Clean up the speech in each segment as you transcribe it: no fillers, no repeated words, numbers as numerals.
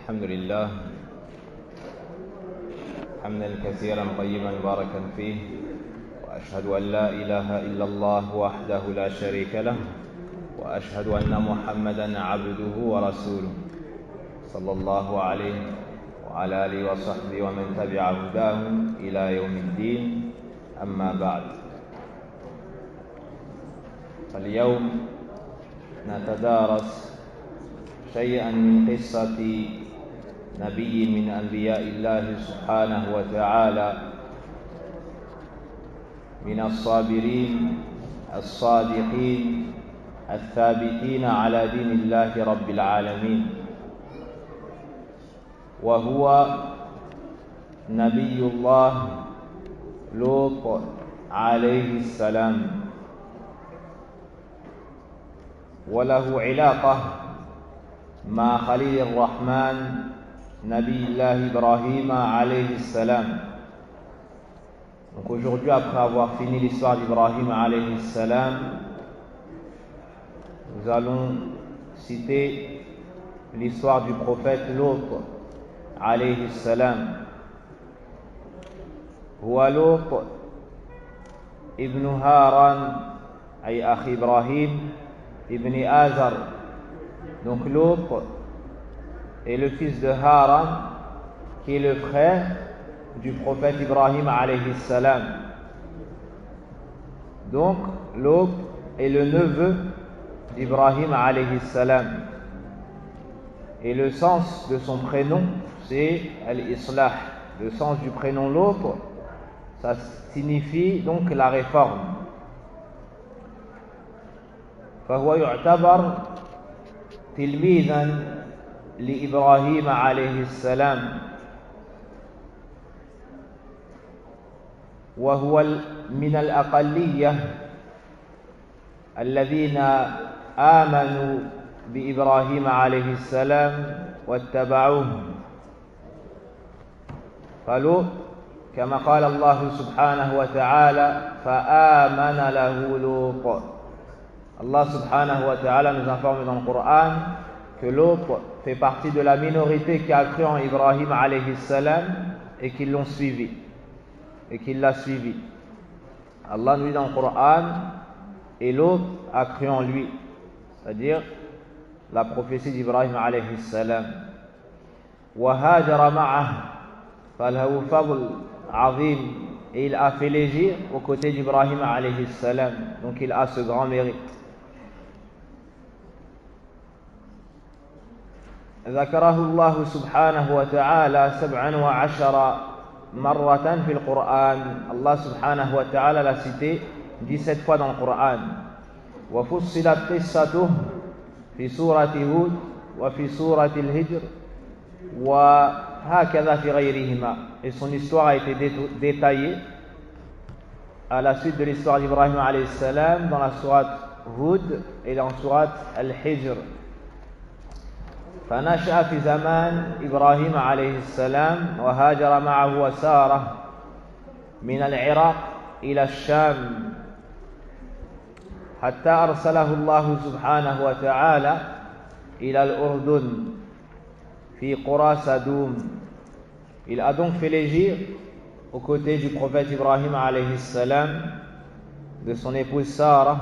الحمد لله حمدا كثيرا طيبا مباركا فيه، وأشهد أن لا إله إلا الله وحده لا شريك له، وأشهد أن محمدا عبده ورسوله صلى الله عليه وعلى آله وصحبه ومن تبع هداهم إلى يوم الدين. أما بعد، فاليوم نتدارس شيئا من قصة نبي من أنبياء الله سبحانه وتعالى، من الصابرين الصادقين الثابتين على دين الله رب العالمين، وهو نبي الله لوط عليه السلام، وله علاقة مع خليل الرحمن نبي الله Ibrahim alayhi salam. Donc aujourd'hui, après avoir fini l'histoire d'Ibrahim alayhi salam, nous allons citer l'histoire du prophète Lot alayhi salam. هو لوط ابن هاران أي أخي إبراهيم ابن آزر. Donc Lot est le fils de Haran, qui est le frère du prophète Ibrahim alayhi salam. Donc Lot est le neveu d'Ibrahim alayhi salam. Et le sens de son prénom, c'est Al-Islah. Le sens du prénom Lot, ça signifie donc la réforme. فهو يعتبر تلميذا لإبراهيم عليه السلام، وهو من الأقلية الذين آمنوا بإبراهيم عليه السلام واتبعوه. فلوط كما قال الله سبحانه وتعالى فآمن له لوط. Allah subhanahu wa ta'ala nous informe dans le Coran que Lot fait partie de la minorité qui a cru en Ibrahim alayhi salam et qui l'ont suivi et qui l'a suivi. Allah nous dit dans le Coran, et Lot a cru en lui, c'est-à-dire la prophétie d'Ibrahim alayhi salam. Wa hajara ma'ah falahu fadl azim, et il a fait l'hégire aux côtés d'Ibrahim alayhi salam, donc il a ce grand mérite. ذكره الله سبحانه وتعالى 17 مرة في القرآن. Allah subhanahu wa ta'ala l'a cité 17 fois dans le Coran. وفصلت قصته في سورة هود وفي سورة الهجر وهكذا في غيرهما. Et son histoire a été détaillée à la suite de l'histoire d'Ibrahim alayhi salam dans la sourate Hud et dans la sourate Al-Hijr. فنشأ في زمان إبراهيم عليه السلام وهاجر معه وساره من العراق إلى الشام حتى أرسله الله سبحانه وتعالى إلى الأردن في قرى سدوم. Il a donc fait l'hégire aux côtés du prophète Ibrahim alayhi salam, de son épouse Sarah,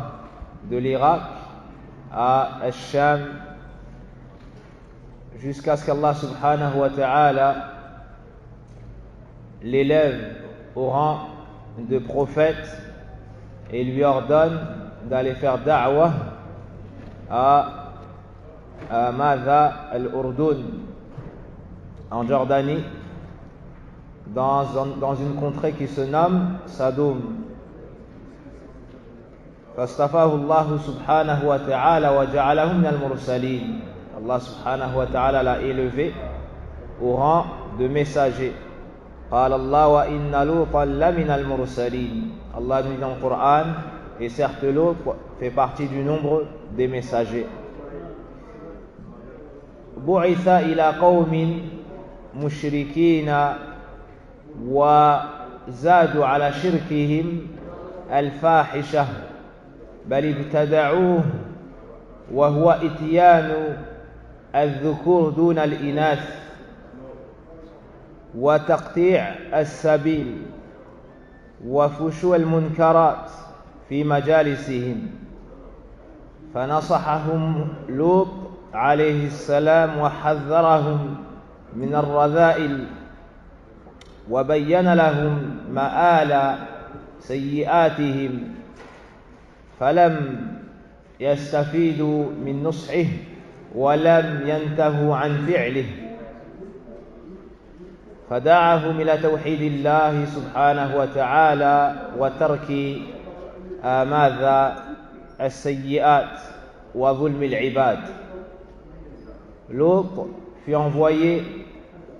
de l'Irak à Al-Sham, jusqu'à ce qu'Allah subhanahu wa ta'ala l'élève au rang de prophète et lui ordonne d'aller faire da'wah à Madha al-Urdun, en Jordanie, dans une contrée qui se nomme Sadoum. فاصطفاه الله سبحانه وتعالى وجعله من المرسلين. Allah subhanahu wa ta'ala l'a élevé au rang de messager. قال الله وإن لوطا لمن المرسلين. Allah nous dit dans le Coran, et certes Lot fait partie du nombre des messagers. بعث إلى قوم مشركين وزادوا على شركهم الفاحشة بل ابتدعوه وهو إتيان الذكور دون الإناث وتقطيع السبيل وفشو المنكرات في مجالسهم، فنصحهم لوط عليه السلام وحذرهم من الرذائل وبين لهم مآل سيئاتهم، فلم يستفيدوا من نصحه ولم ينتهوا عن فعله، فدعاهم إلى توحيد الله سبحانه وتعالى وترك ماذا السيئات وظلم العباد. L'autre fut envoyé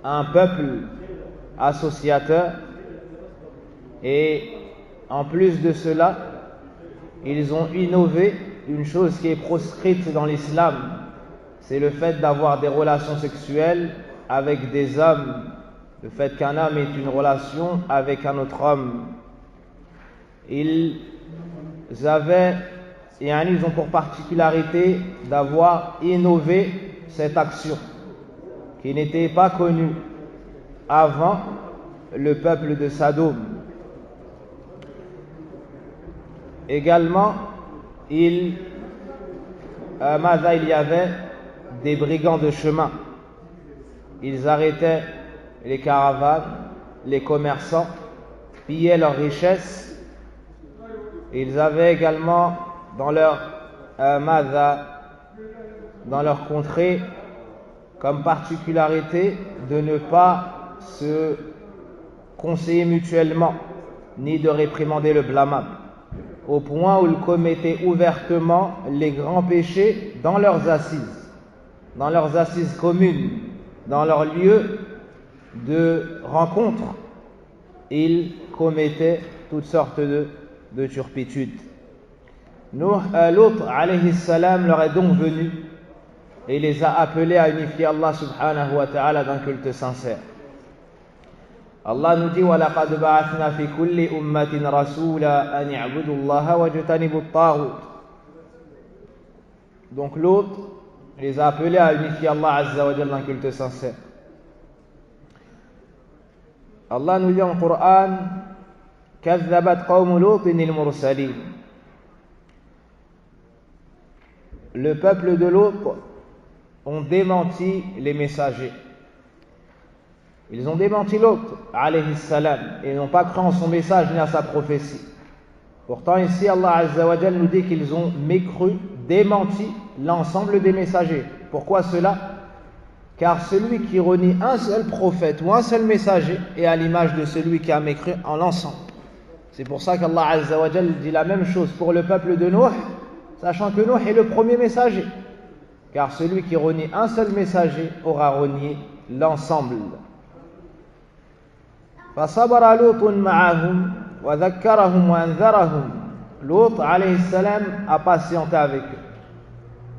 un peuple associateur, et en plus de cela, ils ont innové une chose qui est proscrite dans l'islam, c'est le fait d'avoir des relations sexuelles avec des hommes, le fait qu'un homme ait une relation avec un autre homme. Ils ont pour particularité d'avoir innové cette action qui n'était pas connue avant le peuple de Sadoum. Également, il y avait des brigands de chemin. Ils arrêtaient les caravanes, les commerçants, pillaient leurs richesses. Ils avaient également dans leur contrée comme particularité de ne pas se conseiller mutuellement, ni de réprimander le blâmable, au point où ils commettaient ouvertement les grands péchés dans leurs assises communes, dans leur lieu de rencontre. Ils commettaient toutes sortes de turpitudes. L'autre, alayhi salam, leur est donc venu et les a appelés à unifier Allah subhanahu wa ta'ala d'un culte sincère. Allah nous dit وَلَقَدْ بَعَثْنَا فِي كُلِّ أُمَّةٍ رَسُولًا أَنِ اعْبُدُوا اللَّهَ وَاجْتَنِبُوا الطَّاغُوتَ. Donc l'autre les a appelés à unifier Allah azza wa jalla d'un culte sincère. Allah nous dit en Coran كَذَّبَتْ قَوْمُ لُوطٍ الْمُرْسَلِينَ. Le peuple de Lot ont démenti les messagers. Ils ont démenti Lot, alayhi salam, et n'ont pas cru en son message ni à sa prophétie. Pourtant ici, Allah Azza wa Jal nous dit qu'ils ont mécru, démenti l'ensemble des messagers. Pourquoi cela? Car celui qui renie un seul prophète ou un seul messager est à l'image de celui qui a mécru en l'ensemble. C'est pour ça qu'Allah Azza wa Jal dit la même chose pour le peuple de Nuh, sachant que Nuh est le premier messager. Car celui qui renie un seul messager aura renié l'ensemble. فصبر لوط معهم وذكرهم وأنذرهم. Lot alayhi salam a patienté avec eux.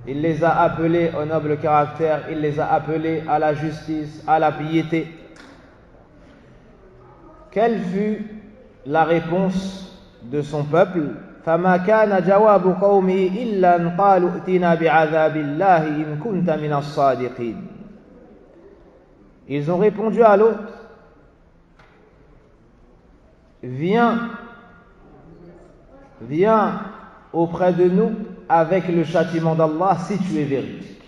Il les a appelés au noble caractère, il les a appelés à la justice, à la piété. Quelle fut la réponse de son peuple? فما كان جواب قومه إلا أن قالوا ائتنا بعذاب الله إن كنت من الصادقين. Ils ont répondu à l'autre: Viens auprès de nous avec le châtiment d'Allah si tu es véridique.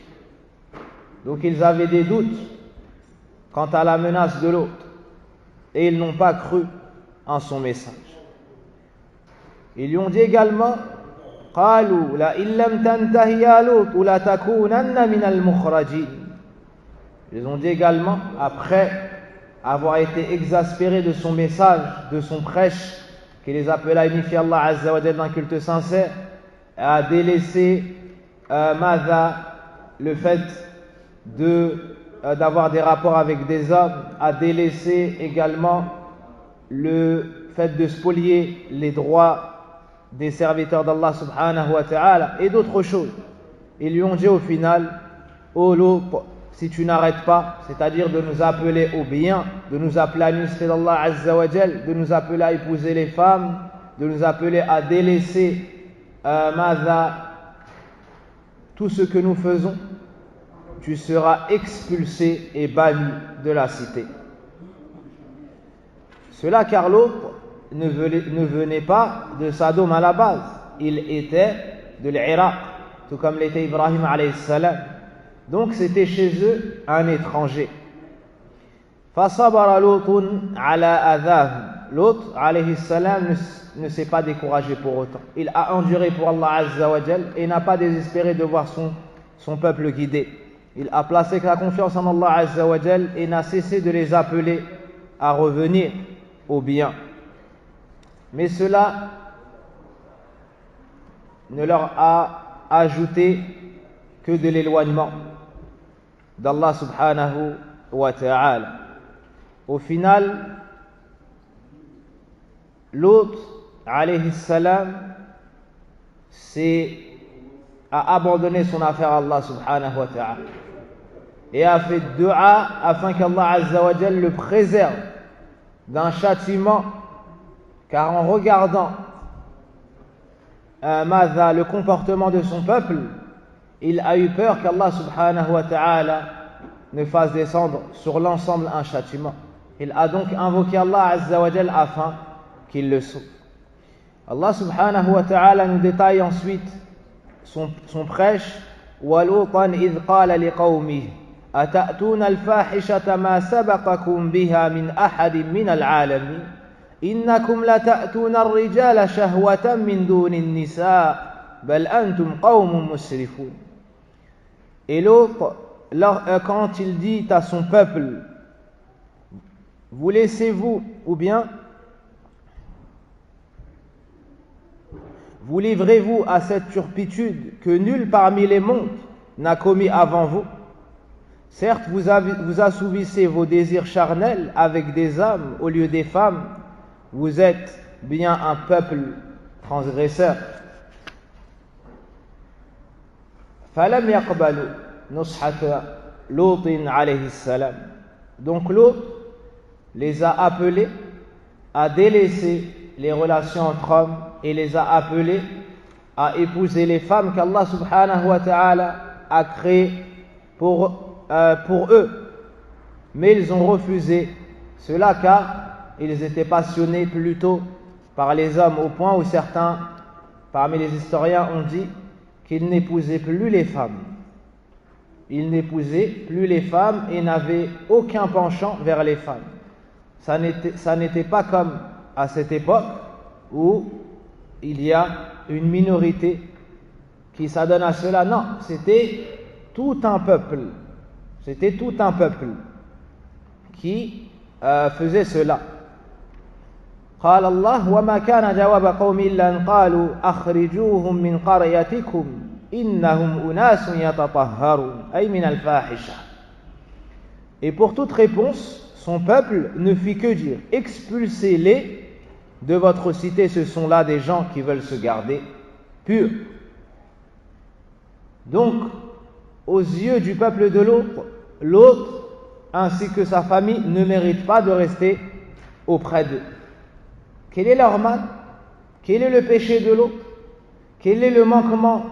Donc ils avaient des doutes quant à la menace de l'autre et ils n'ont pas cru en son message. Ils lui ont dit également: قالوا لئن لم تنته يا لوط لتكونن من المخرجين. Ils ont dit également, après avoir été exaspérés de son message, de son prêche, qui les appelait à unifier Allah Azza wa Jalla d'un culte sincère, à délaisser le fait d'avoir des rapports avec des hommes, à délaisser également le fait de spolier les droits des serviteurs d'Allah subhanahu wa ta'ala et d'autres choses. Ils lui ont dit au final: ô Lot, si tu n'arrêtes pas, c'est-à-dire de nous appeler au bien, de nous appeler à l'unité d'Allah Azza wa Jal, de nous appeler à épouser les femmes, de nous appeler à délaisser tout ce que nous faisons, tu seras expulsé et banni de la cité. Cela car l'autre ne venait pas de Sodome à la base. Il était de l'Irak, tout comme l'était Ibrahim alayhi salam. Donc c'était chez eux un étranger. فَصَبَرَ لُوطٌ عَلَى أَذَاهُمْ. L'autre alayhi salam ne s'est pas découragé pour autant. Il a enduré pour Allah Azza wa Jal et n'a pas désespéré de voir son peuple guidé. Il a placé sa confiance en Allah Azza wa Jal et n'a cessé de les appeler à revenir au bien. Mais cela ne leur a ajouté que de l'éloignement d'Allah subhanahu wa ta'ala. Au final, Lot alayhi salam a abandonné son affaire à Allah subhanahu wa ta'ala et a fait dua afin qu'Allah Azza wa Jal le préserve d'un châtiment, car en regardant le comportement de son peuple, il a eu peur qu'Allah subhanahu wa ta'ala ne fasse descendre sur l'ensemble un châtiment. Il a donc invoqué Allah Azza wa Jal afin qu'il le sauve. Allah subhanahu wa ta'ala nous détaille ensuite son prêche. وَلُوطًا إِذْ قَالَ لِقَوْمِهِ أَتَأْتُونَ الْفَاحِشَةَ مَا سَبَقَكُمْ بِهَا مِنْ أَحَدٍ مِنَ الْعَالَمِينَ إِنَّكُمْ لَتَأْتُونَ الرِّجَالَ شَهْوَةً مِنْ دُونِ النِّسَاءِ بَلْ أَنْتُمْ قَوْمٌ مُسْرِفُونَ. Et l'autre, quand il dit à son peuple, vous laissez-vous, ou bien vous livrez-vous à cette turpitude que nul parmi les mondes n'a commis avant vous? Certes, vous assouvissez vos désirs charnels avec des hommes au lieu des femmes. Vous êtes bien un peuple transgresseur. فَلَمْ يَقْبَلُوا نُصْحَةَ لُوطٍ عَلَيْهِ السَّلَامِ. Donc l'autre les a appelés à délaisser les relations entre hommes et les a appelés à épouser les femmes qu'Allah subhanahu wa ta'ala a créées pour eux. Mais ils ont refusé cela car ils étaient passionnés plutôt par les hommes, au point où certains parmi les historiens ont dit qu'ils n'épousaient plus les femmes. Ils n'épousaient plus les femmes et n'avaient aucun penchant vers les femmes. Ça n'était pas comme à cette époque où il y a une minorité qui s'adonne à cela. Non, c'était tout un peuple. C'était tout un peuple qui faisait cela. قال الله وما كان جواب قوم إلا أن قالوا أخرجوهم من قريتكم إنهم أناس يتطهرون أي من الفاحشة. Et pour toute réponse, son peuple ne fit que dire, expulsez-les de votre cité, ce sont là des gens qui veulent se garder purs. Donc, aux yeux du peuple de l'autre ainsi que sa famille ne méritent pas de rester auprès d'eux. Quel est leur mal? Quel est le péché de l'autre? Quel est le manquement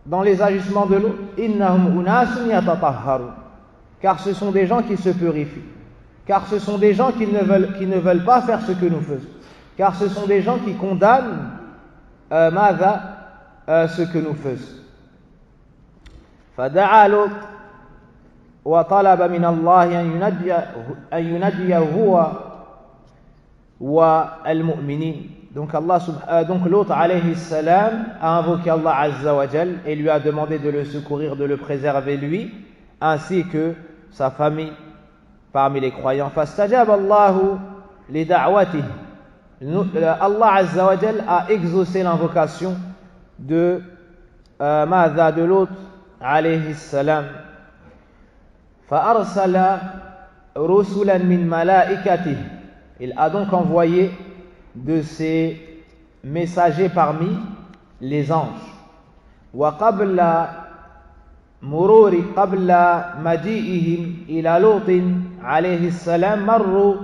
dans les agissements de l'autre? Innahum unasun yatatahharun. Car ce sont des gens qui se purifient. Car ce sont des gens qui ne veulent pas faire ce que nous faisons. Car ce sont des gens qui condamnent ce que nous faisons. فدعا لوط وطلب من الله أن ينجيه هو والمؤمنين. Donc Lot alayhi salam a invoqué Allah Azza wa Jal et lui a demandé de le secourir, de le préserver lui, ainsi que sa famille parmi les croyants. فاستجاب الله لدعوته. Allah Azza wa Jal a exaucé l'invocation de Lot alayhi salam. فأرسل رسلا من ملائكته. Il a donc envoyé de ses messagers parmi les anges. وقبل مجيئهم إلى لوط عليه السلام مروا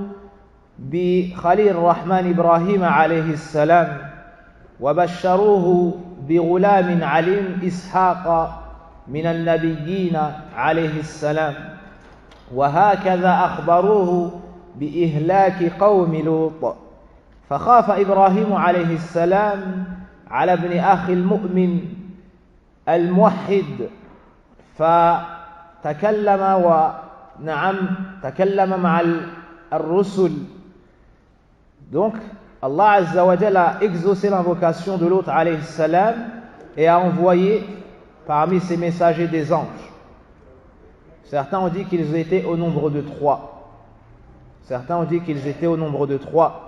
بخليل الرحمن إبراهيم عليه السلام وبشروه بغلام عليم إسحاق من النبيين عليه السلام وهكذا أخبروه بإهلاك قوم لوط فخاف إبراهيم عليه السلام على ابن أخي المؤمن الموحد فتكلم تكلم مع الرسل. Donc Allah Azza wa Jalla a exaucé l'invocation de l'autre alayhi salam et a envoyé parmi ses messagers des anges. Certains ont dit qu'ils étaient au nombre de 3. Certains ont dit qu'ils étaient au nombre de 3.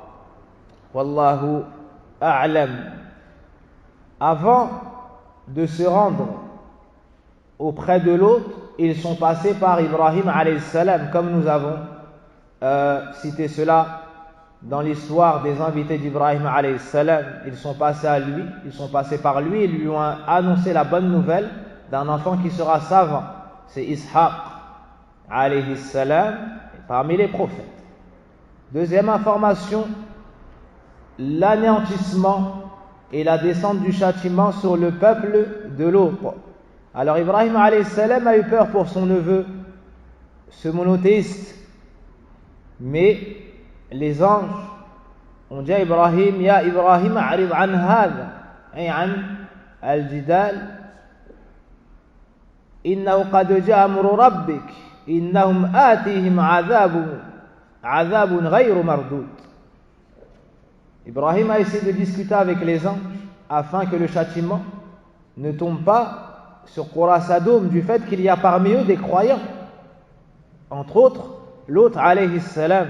Wallahu a'lam. Avant de se rendre auprès de l'autre, ils sont passés par Ibrahim alayhi salam, comme nous avons cité cela dans l'histoire des invités d'Ibrahim alayhi salam. Ils sont passés par lui et lui ont annoncé la bonne nouvelle d'un enfant qui sera savant. C'est Ishaq alayhi salam, parmi les prophètes. Deuxième information, l'anéantissement et la descente du châtiment sur le peuple de l'autre. Alors Ibrahim alayhi salam a eu peur pour son neveu, ce monothéiste, mais les anges ont dit à Ibrahim: Ya Ibrahim, a'rid an hadha, ay an al-jidal, innahu qad ja'a amru rabbik, innahum atihim adhabun ghayru mardud. Ibrahim a essayé de discuter avec les anges afin que le châtiment ne tombe pas sur Qura Sadoum du fait qu'il y a parmi eux des croyants, entre autres l'autre alayhi salam.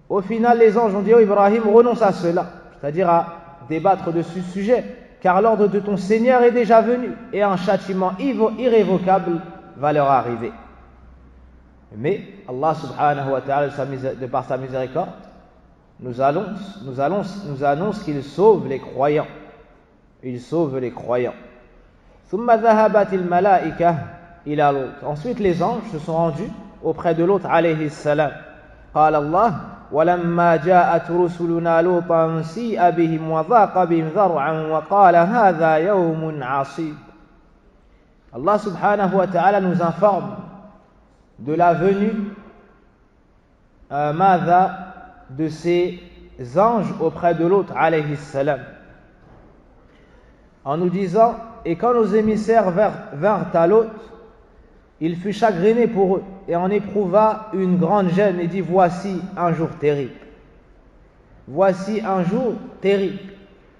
Au final, les anges ont dit: oh Ibrahim, renonce à cela, c'est-à-dire à débattre de ce sujet, car l'ordre de ton Seigneur est déjà venu et un châtiment irrévocable va leur arriver. Mais Allah subhanahu wa ta'ala, de par sa miséricorde, nous annonce qu'il sauve les croyants. Il sauve les croyants. Ensuite, les anges se sont rendus auprès de l'autre alayhi salam. قال الله ولما جاءت رسلنا لوطا سيء بهم وضاق بهم ذرعا وقال هذا يوم عصيب. Allah subhanahu wa ta'ala nous informe de la venue de ces anges auprès de l'autre alayhi salam, en nous disant: et quand nos émissaires vinrent à l'autre, il fut chagriné pour eux et en éprouva une grande gêne et dit: voici un jour terrible. Voici un jour terrible.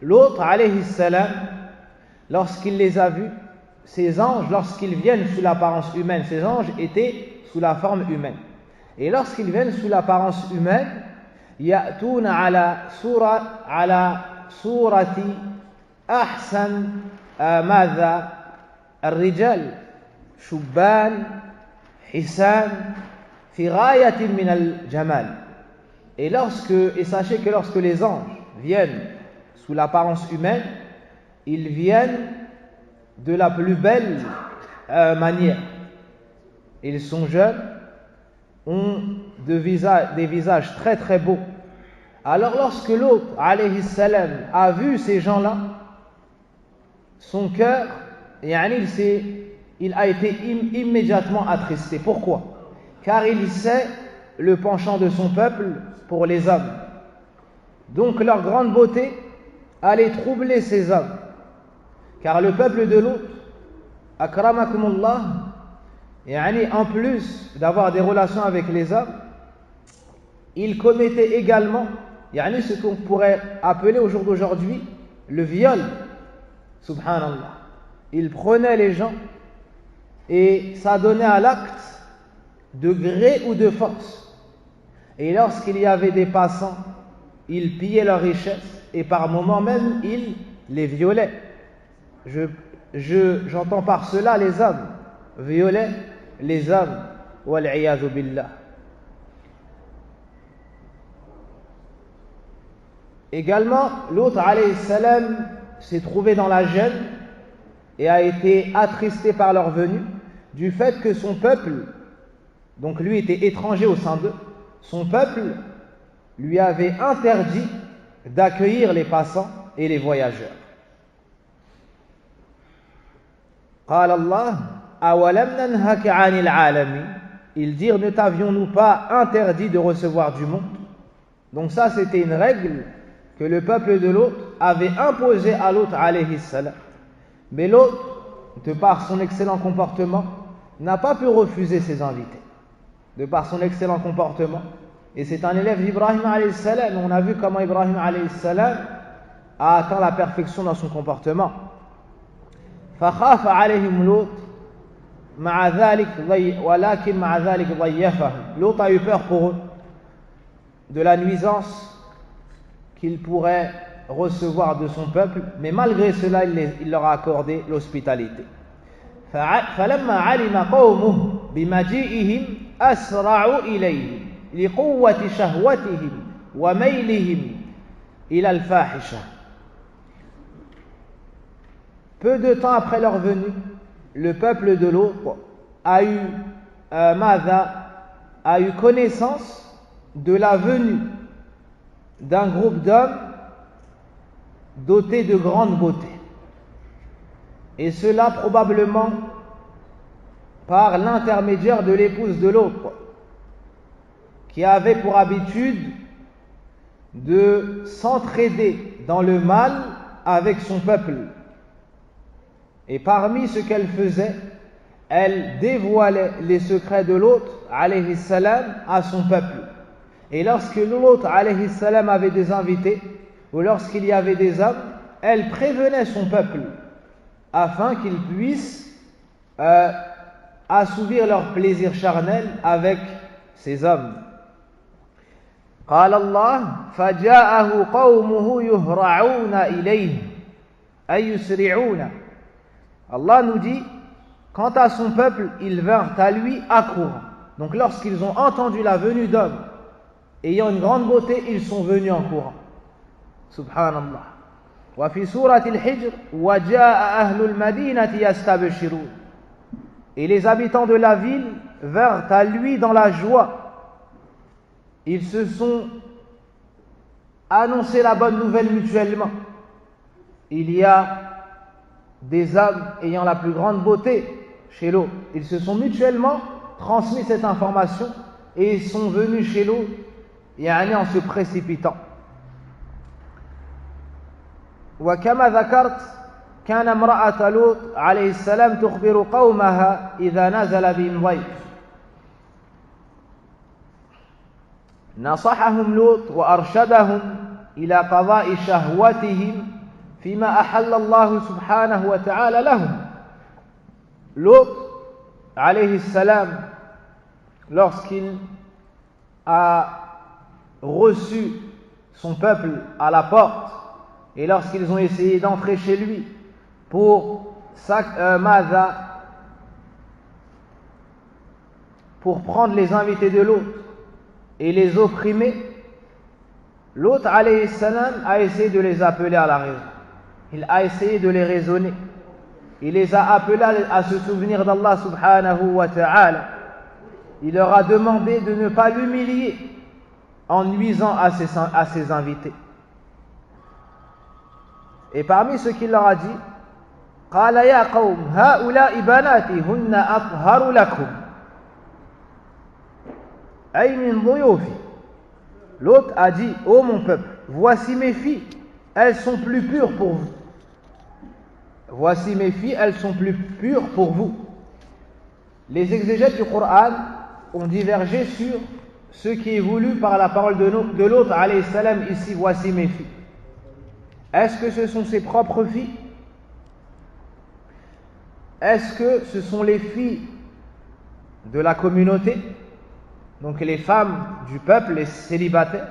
L'autre alayhi salam, lorsqu'il les a vus, ces anges, lorsqu'ils viennent sous l'apparence humaine, ces anges étaient sous la forme humaine, et lorsqu'ils viennent sous l'apparence humaine, يأتون على صورة أحسن ماذا الرجال شبان حسان في غاية من الجمال. Et sachez que lorsque les anges viennent sous l'apparence humaine, ils viennent de la plus belle manière. Ils sont jeunes, ont des visages très très beaux. Alors lorsque l'autre alayhi salam a vu ces gens-là, son cœur, il a été immédiatement attristé. Pourquoi? Car il sait le penchant de son peuple pour les hommes. Donc leur grande beauté allait troubler ces hommes. Car le peuple de l'autre, akramakumullah, en plus d'avoir des relations avec les hommes, il commettait également ce qu'on pourrait appeler au jour d'aujourd'hui le viol. Subhanallah. Il prenait les gens et s'adonnait à l'acte de gré ou de force. Et lorsqu'il y avait des passants, il pillait leurs richesses et par moments même il les violait. J'entends par cela les hommes violaient les hommes, wal-'iyadhu billah. Également, l'autre alayhi salam s'est trouvé dans la gêne et a été attristé par leur venue du fait que son peuple, donc lui était étranger au sein d'eux, son peuple lui avait interdit d'accueillir les passants et les voyageurs. قال الله أولم ننهك عن العالمين ils dirent, ne t'avions-nous pas interdit de recevoir du monde? Donc ça, c'était une règle que le peuple de Lot avait imposée à Lot alayhi salam. Mais Lot, de par son excellent comportement, n'a pas pu refuser ses invités. De par son excellent comportement. Et c'est un élève d'Ibrahim alayhi salam. On a vu comment Ibrahim alayhi salam a atteint la perfection dans son comportement. فخاف عليهم لوط مع ذلك ولكن مع ذلك ضيفهم. Lot a eu peur pour eux de la nuisance qu'il pourrait recevoir de son peuple, mais malgré cela il leur a accordé l'hospitalité. فلما علم قومه بمجيئهم أسرعوا إليه لقوة شهوتهم وميلهم إلى الفاحشة. Peu de temps après leur venue, le peuple de Lot a eu connaissance de la venue d'un groupe d'hommes dotés de grande beauté. Et cela probablement par l'intermédiaire de l'épouse de l'autre, qui avait pour habitude de s'entraider dans le mal avec son peuple. Et parmi ce qu'elle faisait, elle dévoilait les secrets de l'autre, alayhi salam, à son peuple. Et lorsque l'autre, alayhi salam, avait des invités, ou lorsqu'il y avait des hommes, elle prévenait son peuple, afin qu'ils puissent assouvir leur plaisir charnel avec ces hommes. قال الله فجاءه قومه يهرعون إليه أي يسرعون. Allah nous dit, quant à son peuple, ils vinrent à lui accourant. Donc lorsqu'ils ont entendu la venue d'hommes ayant une grande beauté, ils sont venus en courant. Subhanallah. وفي سورة الحجر وجاء أهل المدينة يستبشرون. Et les habitants de la ville vinrent à lui dans la joie. Ils se sont annoncé la bonne nouvelle mutuellement. Il y a des hommes ayant la plus grande beauté chez l'autre. Ils se sont mutuellement transmis cette information et ils sont venus chez l'autre en se précipitant. وكما ذكرت كان امرأة لوط عليه السلام تخبر قومها إذا نزل بهم ضيف. نصحهم لوط وأرشدهم إلى قضاء شهوتهم فيما أحل الله سبحانه وتعالى لهم. Lot, alayhi salam, lorsqu'il a reçu son peuple à la porte et lorsqu'ils ont essayé d'entrer chez lui pour prendre les invités de l'autre et les opprimer, l'autre alayhi salam a essayé de les appeler à la raison. Il a essayé de les raisonner. Il les a appelés à se souvenir d'Allah subhanahu wa ta'ala. Il leur a demandé de ne pas l'humilier en nuisant à ses invités. Et parmi ce qu'il leur a dit, قال يا قوم هؤلاء بناتي هن أطهر لكم أي من ضيوفي. L'autre a dit, ô mon peuple, voici mes filles, elles sont plus pures pour vous. Voici mes filles, elles sont plus pures pour vous. Les exégètes du Coran ont divergé sur ce qui est voulu par la parole de l'autre, alayhi salam, ici, voici mes filles. Est-ce que ce sont ses propres filles? Est-ce que ce sont les filles de la communauté, donc les femmes du peuple, les célibataires?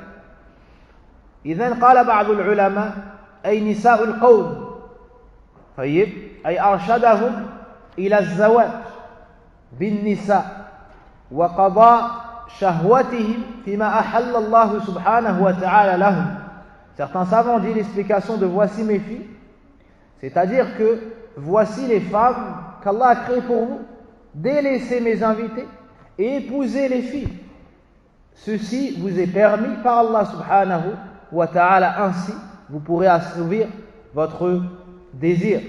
إذن قال بعض العلماء أي نساء القوم طيب أي أرشدهم إلى الزواج بالنساء وقضاء شهوتهم فيما أحل الله سبحانه وتعالى لهم. Certains savants disent l'explication de voici mes filles, c'est-à-dire que voici les femmes qu'Allah a créées pour vous, délaissez mes invités et épousez les filles. Ceci vous est permis par Allah subhanahu wa ta'ala, ainsi vous pourrez assouvir votre désir.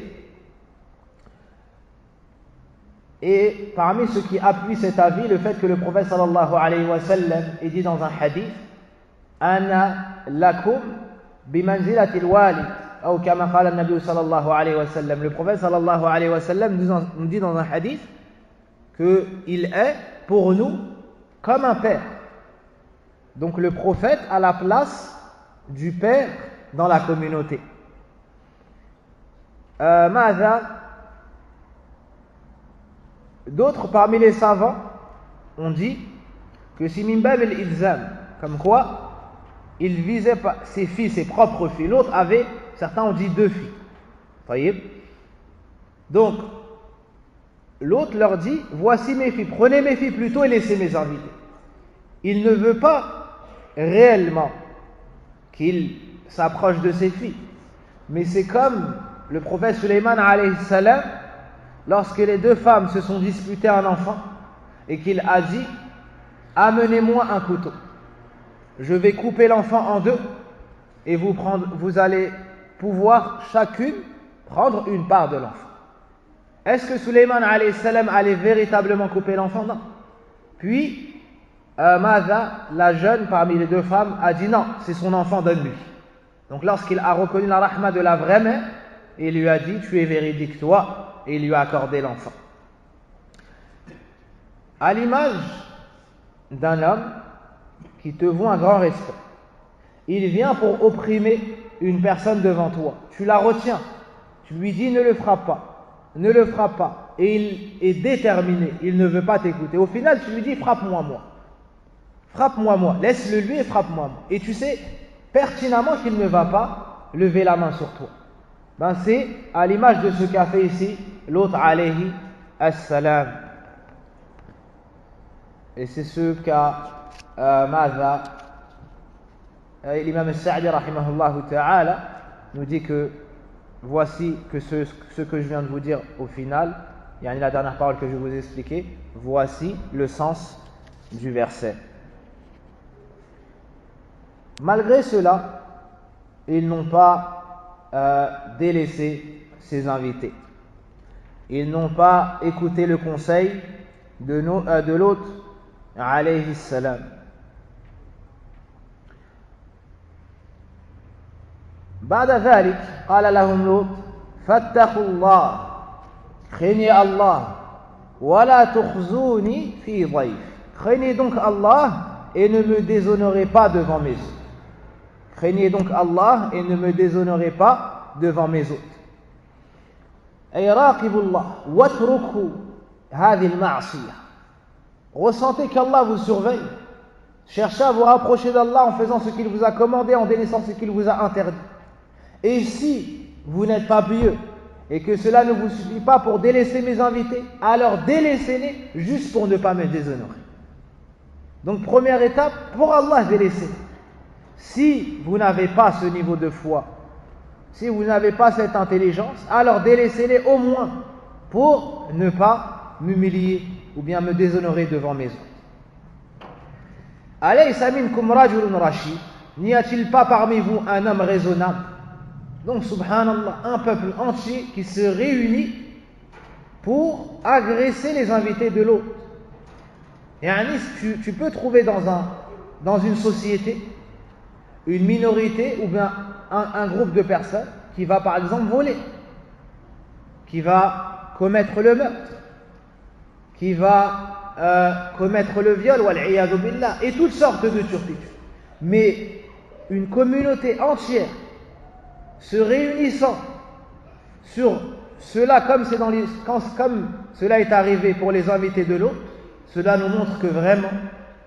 Et parmi ceux qui appuient cet avis, le fait que le prophète sallallahu alayhi wa sallam ait dit dans un hadith Ana lakum bimanzilati al-walid, ou kama qala an-nabi sallallahu alayhi wa sallam. Le prophète sallallahu alayhi wa sallam nous dit dans un hadith qu'il est pour nous comme un père. Donc le prophète a la place du père dans la communauté. D'autres parmi les savants ont dit que si Mimbab al-Ilzam, comme quoi il visait pas ses filles, ses propres filles, l'autre avait, certains ont dit 2 filles. Voyez. Donc l'autre leur dit voici mes filles, prenez mes filles plutôt et laissez mes invités. Il ne veut pas réellement qu'il s'approche de ses filles, mais c'est comme le prophète Sulayman alayhi salam, lorsque les 2 femmes se sont disputées un enfant et qu'il a dit amenez-moi un couteau, je vais couper l'enfant en 2 et vous allez pouvoir chacune prendre une part de l'enfant. Est-ce que Sulayman alayhi salam allait véritablement couper l'enfant? Non. Puis la jeune parmi les 2 femmes a dit non, c'est son enfant, donne-lui. Donc lorsqu'il a reconnu la rahma de la vraie mère, il lui a dit tu es véridique toi, et il lui a accordé l'enfant. À l'image d'un homme qui te voue un grand respect, il vient pour opprimer une personne devant toi, tu la retiens, tu lui dis ne le frappe pas, ne le frappe pas, et il est déterminé, il ne veut pas t'écouter. Au final tu lui dis frappe-moi moi, frappe-moi moi, laisse-le lui et frappe-moi moi, et tu sais pertinemment qu'il ne va pas lever la main sur toi. Ben c'est à l'image de ce qu'a fait ici l'autre alayhi as-salam. Et c'est ce qu'a l'imam al-Sa'di rahimahullah ta'ala nous dit que voici que ce que je viens de vous dire au final, yani la dernière parole que je vous ai expliquée, voici le sens du verset. Malgré cela, ils n'ont pas délaissé ses invités. Ils n'ont pas écouté le conseil de l'autre alayhi salam. بعد ذلك قال لهم لوط فاتقوا الله craignez Allah ولا تخزوني في ضيف. Craignez donc Allah et ne me déshonorez pas devant mes hôtes. Craignez donc Allah et ne me déshonorez pas devant mes hôtes. أي راقبوا الله واتركوا هذه المعصية. Ressentez qu'Allah vous surveille. Cherchez à vous rapprocher d'Allah en faisant ce qu'il vous a commandé, en délaissant ce qu'il vous a interdit. Et si vous n'êtes pas pieux et que cela ne vous suffit pas pour délaisser mes invités, alors délaissez-les juste pour ne pas me déshonorer. Donc première étape, pour Allah délaissez. Si vous n'avez pas ce niveau de foi, si vous n'avez pas cette intelligence, alors délaissez-les au moins pour ne pas m'humilier ou bien me déshonorer devant mes hôtes. Alaysa minkum rajulun rashid, n'y a-t-il pas parmi vous un homme raisonnable? Donc subhanallah, un peuple entier qui se réunit pour agresser les invités de l'autre. Et tu peux trouver dans une société une minorité ou bien un groupe de personnes qui va par exemple voler, qui va commettre le meurtre, qui va commettre le viol, wal-iyadu billah, et toutes sortes de turpitudes. Mais une communauté entière se réunissant sur cela comme cela est arrivé pour les invités de l'autre, cela nous montre que vraiment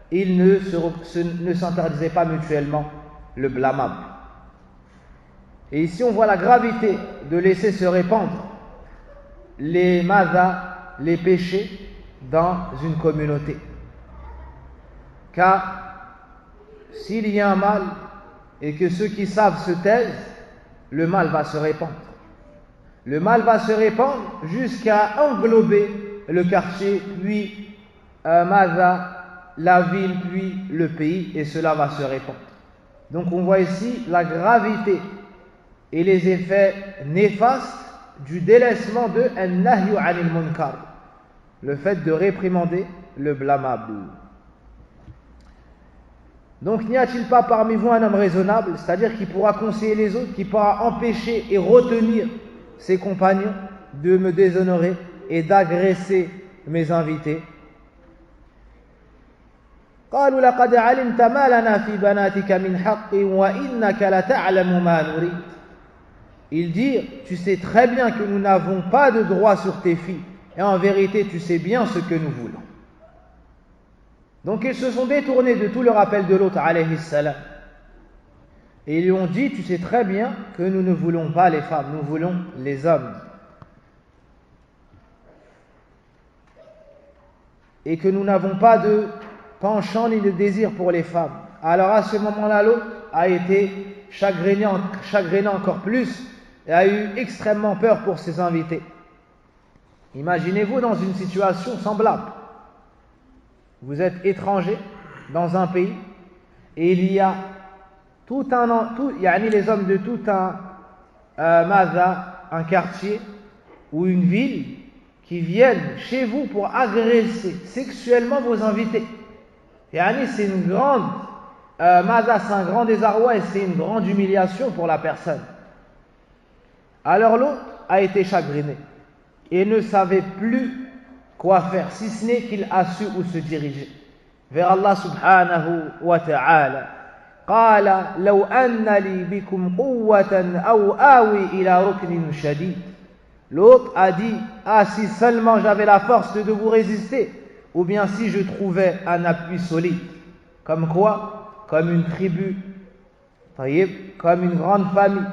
ils ne s'interdisaient pas mutuellement le blâmable. Et ici on voit la gravité de laisser se répandre les péchés dans une communauté. Car s'il y a un mal et que ceux qui savent se taisent, le mal va se répandre. Le mal va se répandre jusqu'à englober le quartier, puis la ville, puis le pays, et cela va se répandre. Donc on voit ici la gravité et les effets néfastes du délaissement de an-nahyu 'anil munkar, le fait de réprimander le blâmable. Donc n'y a-t-il pas parmi vous un homme raisonnable, c'est-à-dire qui pourra conseiller les autres, qui pourra empêcher et retenir ses compagnons de me déshonorer et d'agresser mes invités? قالوا لقد علمت ما لنا في بناتك من حق وإنك لتعلم ما نريد. Ils dirent, tu sais très bien que nous n'avons pas de droit sur tes filles, et en vérité tu sais bien ce que nous voulons. Donc ils se sont détournés de tout le rappel de l'autre, alayhi salam, et ils lui ont dit, tu sais très bien que nous ne voulons pas les femmes, nous voulons les hommes, et que nous n'avons pas de penchant ni de désir pour les femmes. Alors à ce moment-là, l'autre a été chagriné encore plus et a eu extrêmement peur pour ses invités. Imaginez-vous dans une situation semblable. Vous êtes étranger dans un pays et il y a les hommes de tout un quartier ou une ville qui viennent chez vous pour agresser sexuellement vos invités. C'est une grande c'est un grand désarroi et c'est une grande humiliation pour la personne. Alors l'autre a été chagriné et ne savait plus quoi faire, si ce n'est qu'il a su où se diriger vers Allah subhanahu wa ta'ala. قال لو أن لي بكم قوة أو آوي إلى ركن شديد. L'autre a dit, si seulement j'avais la force de vous résister, ou bien si je trouvais un appui solide. Comme quoi? Comme une tribu, comme une grande famille.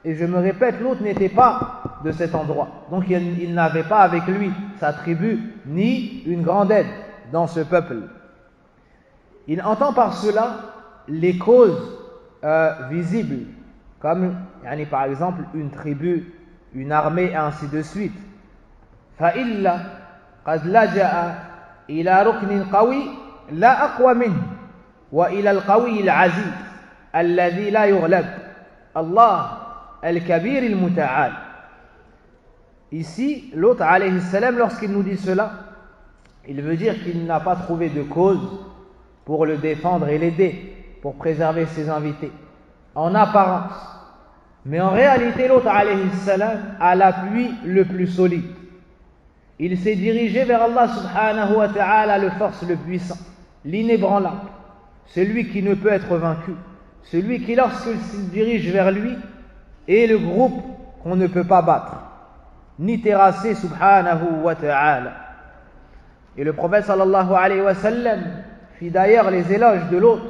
Et je me répète, l'autre n'était pas de cet endroit. Donc il n'avait pas avec lui sa tribu, ni une grande aide dans ce peuple. Il entend par cela les causes visibles, comme par exemple une tribu, une armée, et ainsi de suite. فإلا قد لجأ إلى ركن قوي لا أقوى منه وإلى القوي العزيز الذي لا يغلب الله الكبير المتعال. Ici, l'autre alayhi salam, lorsqu'il nous dit cela, il veut dire qu'il n'a pas trouvé de cause pour le défendre et l'aider, pour préserver ses invités, en apparence. Mais en réalité, l'autre alayhi salam a l'appui le plus solide. Il s'est dirigé vers Allah subhanahu wa ta'ala, le force, le puissant, l'inébranlable, celui qui ne peut être vaincu, celui qui, lorsqu'il se dirige vers lui, est le groupe qu'on ne peut pas battre, ni terrasser subhanahu wa ta'ala. Et le prophète sallallahu alayhi wa sallam fit d'ailleurs les éloges de l'autre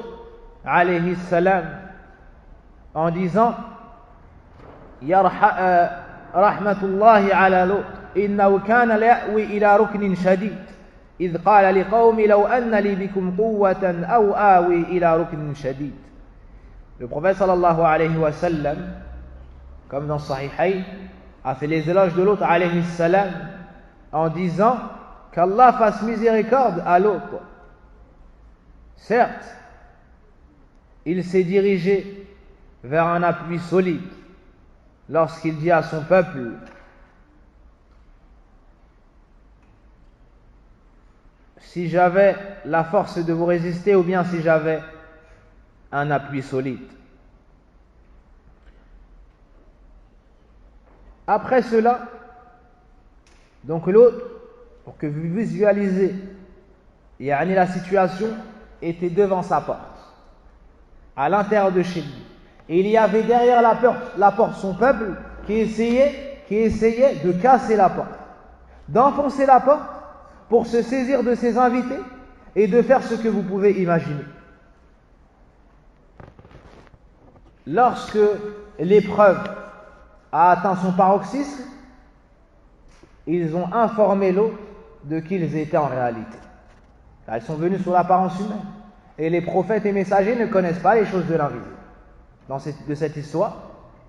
alayhi salam en disant rahmatullahi ala l'autre إنه كان ليأوي إلى ركن شديد إذ قال لقوم لو أن لي بكم قوة أو آوي إلى ركن شديد. Le prophète sallallahu alayhi wa sallam, comme dans Sahihayn, a fait les éloges de l'autre alayhi salam en disant qu'Allah fasse miséricorde à l'autre. Certes, il s'est dirigé vers un appui solide lorsqu'il dit à son peuple: si j'avais la force de vous résister, ou bien si j'avais un appui solide. Après cela, donc l'autre, pour que vous visualisez, la situation était devant sa porte, à l'intérieur de chez lui. Et il y avait derrière la porte son peuple qui essayait de casser la porte, d'enfoncer la porte, pour se saisir de ses invités et de faire ce que vous pouvez imaginer. Lorsque l'épreuve a atteint son paroxysme, ils ont informé l'autre de qui ils étaient en réalité. Car ils sont venus sous l'apparence humaine. Et les prophètes et messagers ne connaissent pas les choses de l'invisible. De cette histoire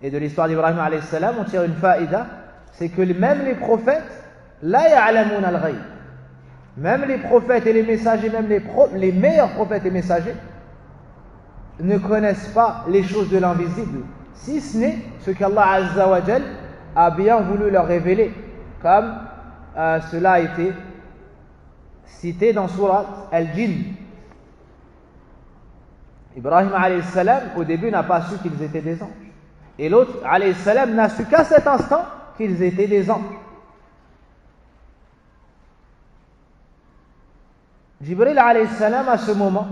et de l'histoire d'Ibrahim alayhi salam, on tire une faïda, c'est que même les prophètes, la ya'lamouna al-ghayb. Même les prophètes et les messagers, même les meilleurs prophètes et messagers, ne connaissent pas les choses de l'invisible, si ce n'est ce qu'Allah Azza wa Jal a bien voulu leur révéler, comme cela a été cité dans Surat Al-Jinn. Ibrahim alayhi salam, au début, n'a pas su qu'ils étaient des anges. Et l'autre, alayhi salam, n'a su qu'à cet instant qu'ils étaient des anges. Jibril alayhi salam, à ce moment,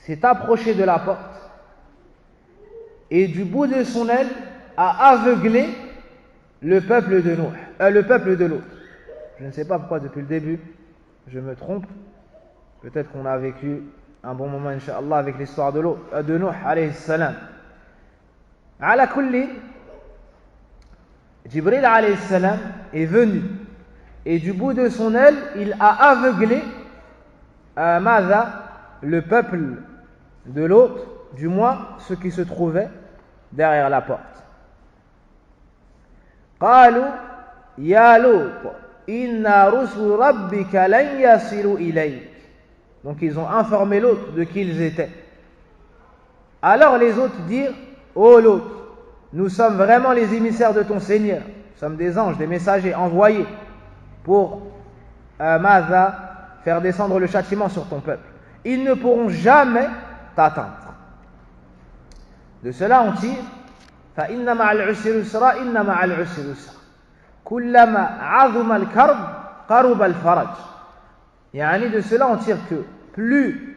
s'est approché de la porte et du bout de son aile a aveuglé le peuple de Nuh, le peuple de l'autre. Je ne sais pas pourquoi depuis le début je me trompe. Peut-être qu'on a vécu un bon moment, Inch'Allah, avec l'histoire de Nuh alayhi salam. Ala kulli, Jibril alayhi salam est venu et du bout de son aile il a aveuglé le peuple de l'autre, du moins ceux qui se trouvaient derrière la porte. قالوا يا لوط إن رسل ربك لن يصلوا إليك. Donc ils ont informé l'autre de qui ils étaient. Alors les autres dirent: ô Lot, nous sommes vraiment les émissaires de ton Seigneur, nous sommes des anges, des messagers envoyés pour faire descendre le châtiment sur ton peuple. Ils ne pourront jamais t'atteindre. De cela on tire: فإن مع العسر يسرا إن مع العسر يسرا كلما عظم الكرب قرب الفرج. يعني de cela on tire que plus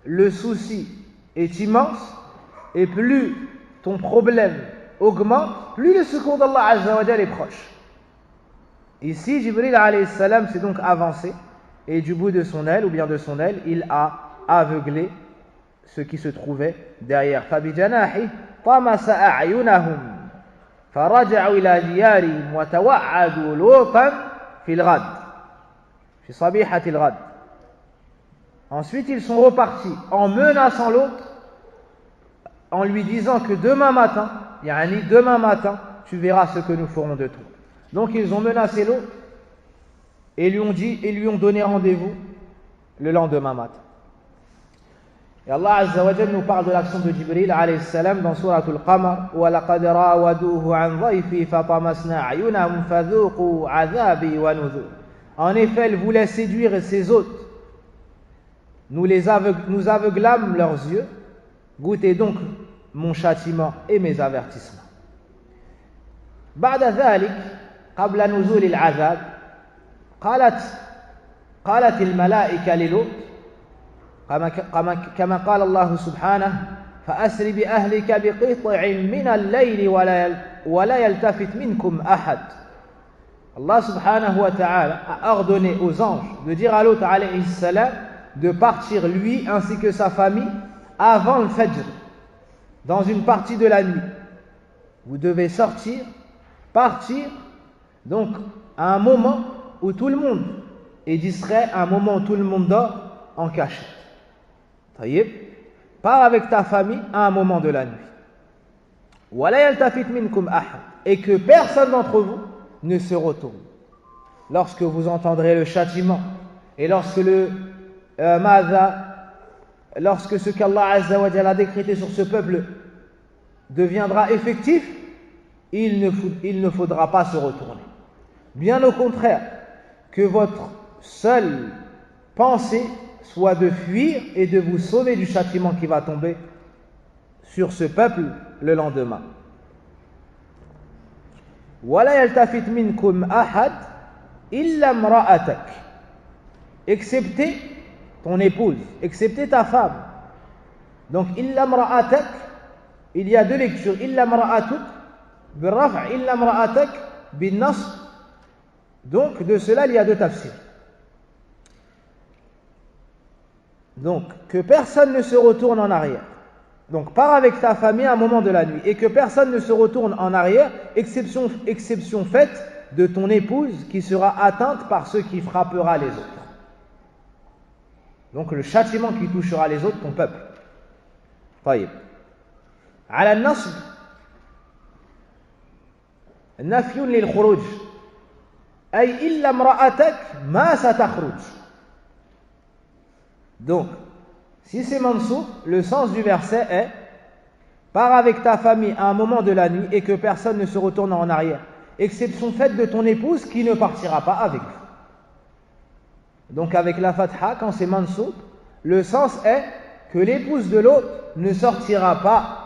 le souci est immense et plus ton problème augmente, plus le secours d'Allah Azza wa Jal est proche. Ici Jibril alayhi salam s'est donc avancé et du bout de son aile, ou bien de son aile, il a aveuglé ceux qui se trouvaient derrière. فبجناحه طمس أعينهم فرجعوا إلى ديارهم وتوعدوا لوطا في الغد في صبيحة الغد. Ensuite ils sont repartis en menaçant l'autre, en lui disant que demain matin, tu verras ce que nous ferons de toi. Donc ils ont menacé l'autre et lui ont donné rendez-vous le lendemain matin. Et Allah Azza wa Jal nous parle de l'action de Jibril alayhi salam dans Surat Al-Qamar: وَلَقَدْ رَاوَدُوهُ عَنْ ضَيْفِهِ فَطَمَسْنَا أَعْيُنَهُمْ فَذُوقُوا عَذَابِي وَنُذُرِ. En effet, elle voulait séduire ses hôtes. Nous aveuglâmes leurs yeux. Goûtez donc mon châtiment et mes avertissements. بعد ذلك قبل نزول العذاب قالت الملائكة للوط كما قال الله سبحانه: فأسر بأهلك بقطع من الليل ولا يلتفت منكم أحد. Allah subhanahu wa ta'ala a ordonné aux anges de dire à Lot alayhi salam de partir lui ainsi que sa famille avant le Fajr, dans une partie de la nuit. Vous devez partir donc à un moment où tout le monde est distrait, à un moment où tout le monde dort en cachette. Pars avec ta famille à un moment de la nuit. Et que personne d'entre vous ne se retourne. Lorsque vous entendrez le châtiment et lorsque ce qu'Allah Azza wa Jalla a décrété sur ce peuple deviendra effectif, il ne faudra pas se retourner. Bien au contraire, que votre seule pensée soit de fuir et de vous sauver du châtiment qui va tomber sur ce peuple le lendemain. وَلَا يَلْتَفِتْ مِنْكُمْ أَحَدٌ إِلَّا امْرَأَتَكَ. Excepté ton épouse, excepté ta femme. Donc إِلَّا امْرَأَتَكَ, il y a deux lectures: إِلَّا امْرَأَتُكَ بالرفع إِلَّا امْرَأَتَكَ بالنصب. Donc de cela il y a deux tafsirs. Donc que personne ne se retourne en arrière. Donc pars avec ta famille à un moment de la nuit et que personne ne se retourne en arrière, exception faite de ton épouse qui sera atteinte par ce qui frappera les autres. Donc le châtiment qui touchera les autres, ton peuple. طيب. على النصب نفي للخروج أي إلا امرأتك ما ستخرج. Donc, si c'est mansoub, le sens du verset est: pars avec ta famille à un moment de la nuit et que personne ne se retourne en arrière. exception faite de ton épouse qui ne partira pas avec vous. Donc avec la fatha, quand c'est mansoub, le sens est que l'épouse de l'autre ne sortira pas,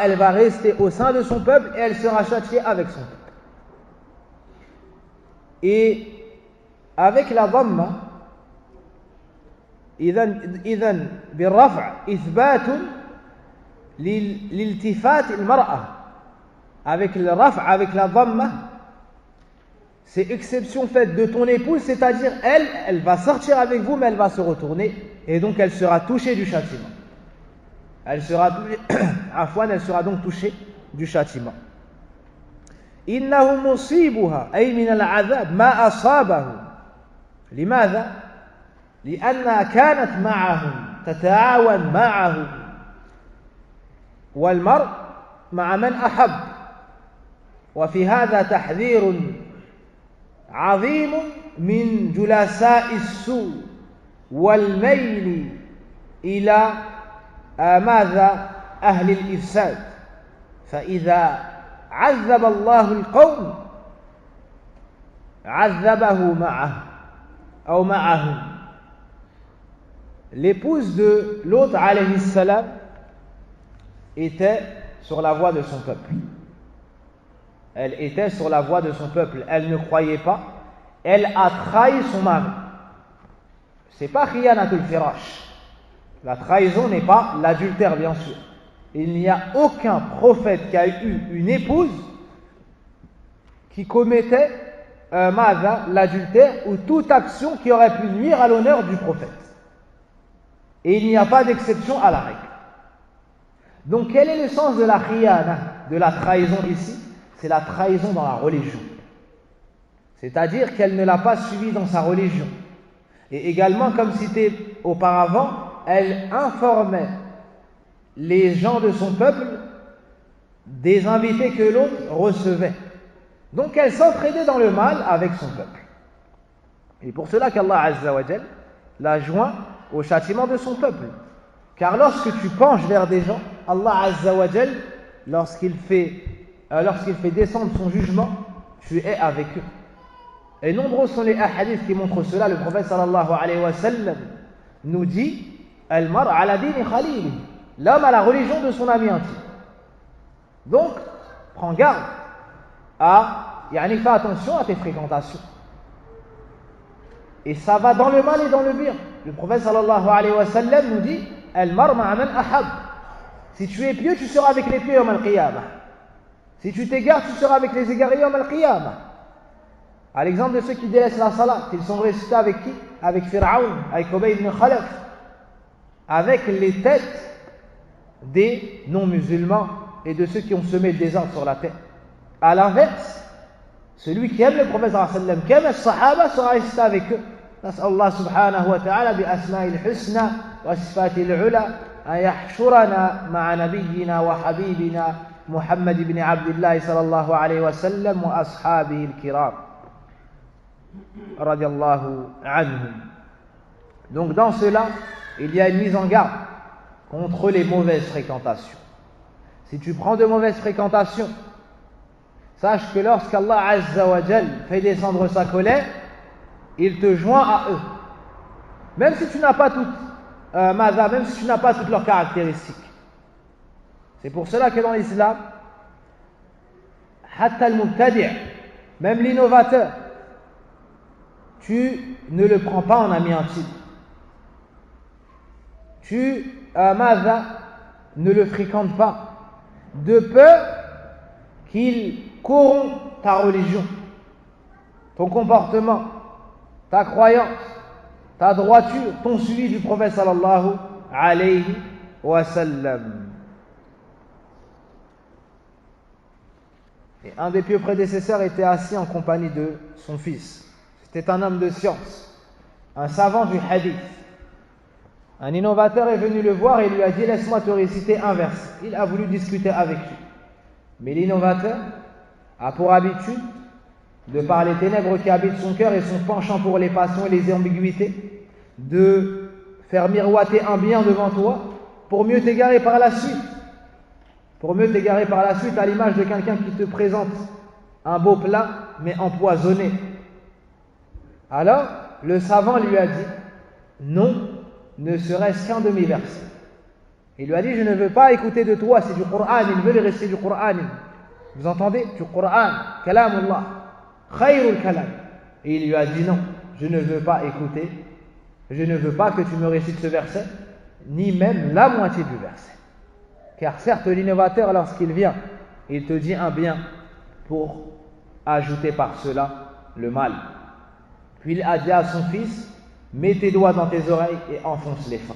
elle va rester au sein de son peuple et elle sera châtiée avec son peuple. Et avec la dhamma, إذن بالرفع إثبات للالتفات المرأة. Avec le raf', avec la dhamma, c'est exception faite de ton épouse, c'est-à-dire elle va sortir avec vous, mais elle va se retourner, et donc elle sera touchée du châtiment. Elle sera donc touchée du châtiment. إنه مصيبها أي من العذاب ما أصابه. لماذا؟ لأنها كانت معهم تتعاون معه والمرء مع من أحب. وفي هذا تحذير عظيم من جلساء السوء والميل إلى ماذا؟ أهل الإفساد. فإذا عذب الله القوم عذبه معه أو معهم. L'épouse de l'autre, alayhi salam, était sur la voie de son peuple. Elle était sur la voie de son peuple. Elle ne croyait pas. Elle a trahi son mari. C'est pas khiyanatul firash. La trahison n'est pas l'adultère, bien sûr. Il n'y a aucun prophète qui a eu une épouse qui commettait l'adultère ou toute action qui aurait pu nuire à l'honneur du prophète. Et il n'y a pas d'exception à la règle. Donc quel est le sens de la khiyana, de la trahison ici? C'est la trahison dans la religion. C'est-à-dire qu'elle ne l'a pas suivi dans sa religion. Et également, comme cité auparavant, elle informait les gens de son peuple des invités que l'autre recevait. Donc elle s'entraidait dans le mal avec son peuple. Et pour cela qu'Allah Azza wa Jal l'a joint au châtiment de son peuple. Car lorsque tu penches vers des gens, Allah Azza wa Jal, lorsqu'il fait descendre son jugement, tu es avec eux. Et nombreux sont les hadiths qui montrent cela. Le prophète sallallahu alayhi wa sallam nous dit Al-mar ala dini khalili. L'homme a la religion de son ami intime. Donc, prends garde fais attention à tes fréquentations. Et ça va dans le mal et dans le bien. Le prophète sallallahu alayhi wa sallam nous dit Al-mar ma'a man ahab. Si tu es pieux, tu seras avec les pieux yawm al-qiyamah. Si tu t'égares, tu seras avec les égarés yawm al-qiyamah. À l'exemple de ceux qui délaissent la salat, ils sont restés avec qui? Avec Fir'aun, avec Ubay ibn Khalaf, avec les têtes des non-musulmans et de ceux qui ont semé le désordre sur la terre. À l'inverse, celui qui aime le prophète sallallahu alayhi wa sallam, qui aime les sahaba, sera resté avec eux. نسأل الله سبحانه وتعالى بأسماء الحسنى وصفاته العلى أن يحشرنا مع نبينا وحبيبنا محمد بن عبد الله صلى الله عليه وسلم وأصحابه الكرام رضي الله عنهم. Donc dans cela, il y a une mise en garde contre les mauvaises fréquentations. Si tu prends de mauvaises fréquentations, sache que lorsqu'Allah Azza wa Jal fait descendre sa colère, il te joint à eux. Même si tu n'as pas toutes leurs caractéristiques. C'est pour cela que dans l'islam, hatta al-mubtadi', même l'innovateur, tu ne le prends pas en ami intime. Tu ne le fréquentes pas, de peur qu'il corrompt ta religion, ton comportement, ta croyance, ta droiture, ton suivi du prophète sallallahu alayhi wa sallam. Et un des pieux prédécesseurs était assis en compagnie de son fils. C'était un homme de science, un savant du hadith. Un innovateur est venu le voir et lui a dit « Laisse-moi te réciter un verset ». Il a voulu discuter avec lui. Mais l'innovateur a pour habitude, de par les ténèbres qui habitent son cœur et son penchant pour les passions et les ambiguïtés, de faire miroiter un bien devant toi pour mieux t'égarer par la suite. pour mieux t'égarer par la suite, à l'image de quelqu'un qui te présente un beau plat, mais empoisonné. Alors, le savant lui a dit, non, ne serait-ce qu'un demi-verset. Il lui a dit, je ne veux pas écouter de toi, c'est du Coran, il veut le réciter du Coran. Vous entendez? Du Coran, kalamullah, khayrul kalam. Et il lui a dit, non, je ne veux pas écouter, je ne veux pas que tu me récites ce verset, ni même la moitié du verset. Car certes, l'innovateur, lorsqu'il vient, il te dit un bien pour ajouter par cela le mal. Puis il a dit à son fils, mets tes doigts dans tes oreilles et enfonce-les fort.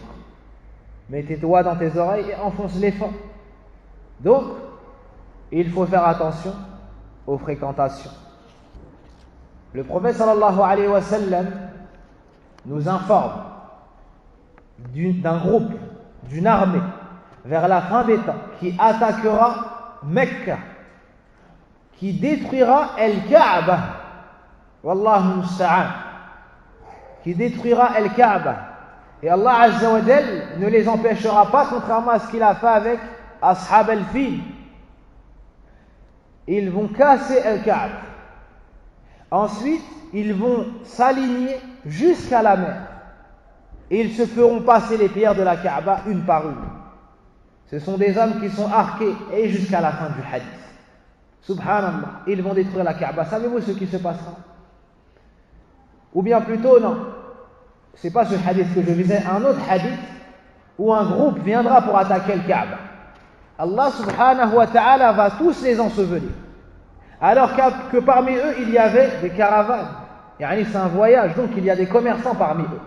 Mets tes doigts dans tes oreilles et enfonce-les fort. Donc, il faut faire attention aux fréquentations. Le prophète sallallahu alayhi wa sallam nous informe d'un groupe, d'une armée, vers la fin des temps, qui attaquera Mecca, qui détruira El-Kaaba, Wallahu musta'an, qui détruira El-Kaaba. Et Allah Azza wa Jal ne les empêchera pas, contrairement à ce qu'il a fait avec Ashab al-Fil. Ils vont casser El-Kaaba. Ensuite, ils vont s'aligner jusqu'à la mer. Et ils se feront passer les pierres de la Kaaba une par une. Ce sont des hommes qui sont arqués et jusqu'à la fin du hadith. Subhanallah, ils vont détruire la Kaaba. Savez-vous ce qui se passera? Ou bien plutôt, non, c'est pas ce hadith que je visais, un autre hadith où un groupe viendra pour attaquer le Kaaba. Allah subhanahu wa ta'ala va tous les ensevelir. Alors que parmi eux, il y avait des caravanes. C'est un voyage, donc il y a des commerçants parmi eux.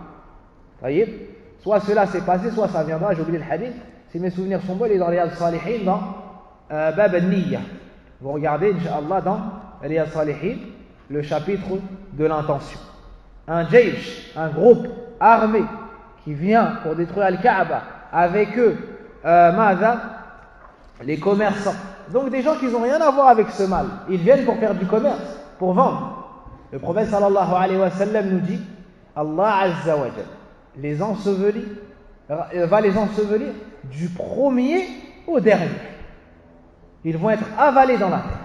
Voyez, soit cela s'est passé, soit ça viendra. J'ai oublié le hadith. Si mes souvenirs sont bons, il est dans Riyad Salihin, dans Bab al-Niyya. Vous regardez, Inch'Allah, dans Riyad Salihin, le chapitre de l'intention. Un jaysh, un groupe armé qui vient pour détruire Al-Kaaba, avec eux, les commerçants. Donc des gens qui n'ont rien à voir avec ce mal. Ils viennent pour faire du commerce, pour vendre. Le prophète sallallahu alayhi wa sallam nous dit, Allah Azza wa Jal va les ensevelir du premier au dernier. Ils vont être avalés dans la terre.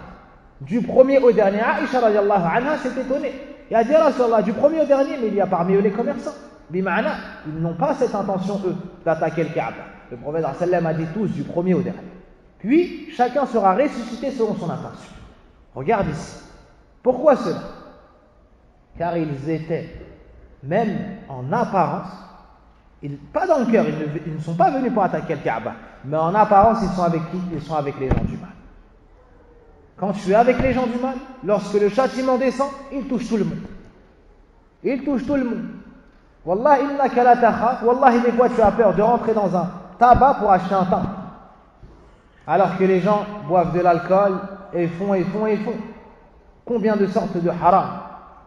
Du premier au dernier. Aïcha radiallahu anha s'est étonnée. Et a dit, Rasulallah, du premier au dernier, mais il y a parmi eux les commerçants. Bima'ana, ils n'ont pas cette intention, eux, d'attaquer le Kaaba. Le prophète sallam a dit tous du premier au dernier. Puis, chacun sera ressuscité selon son intention. Regarde ici. Pourquoi cela? Car ils étaient, même en apparence, pas dans le cœur, ils ne sont pas venus pour attaquer le Kaaba, mais en apparence, ils sont avec qui? Ils sont avec les gens du mal. Quand tu es avec les gens du mal, lorsque le châtiment descend, il touche tout le monde. Il touche tout le monde. Wallah, innaka la takhaf. Wallahi, des fois, tu as peur de rentrer dans un tabac pour acheter un timbre. Alors que les gens boivent de l'alcool et font. Combien de sortes de haram,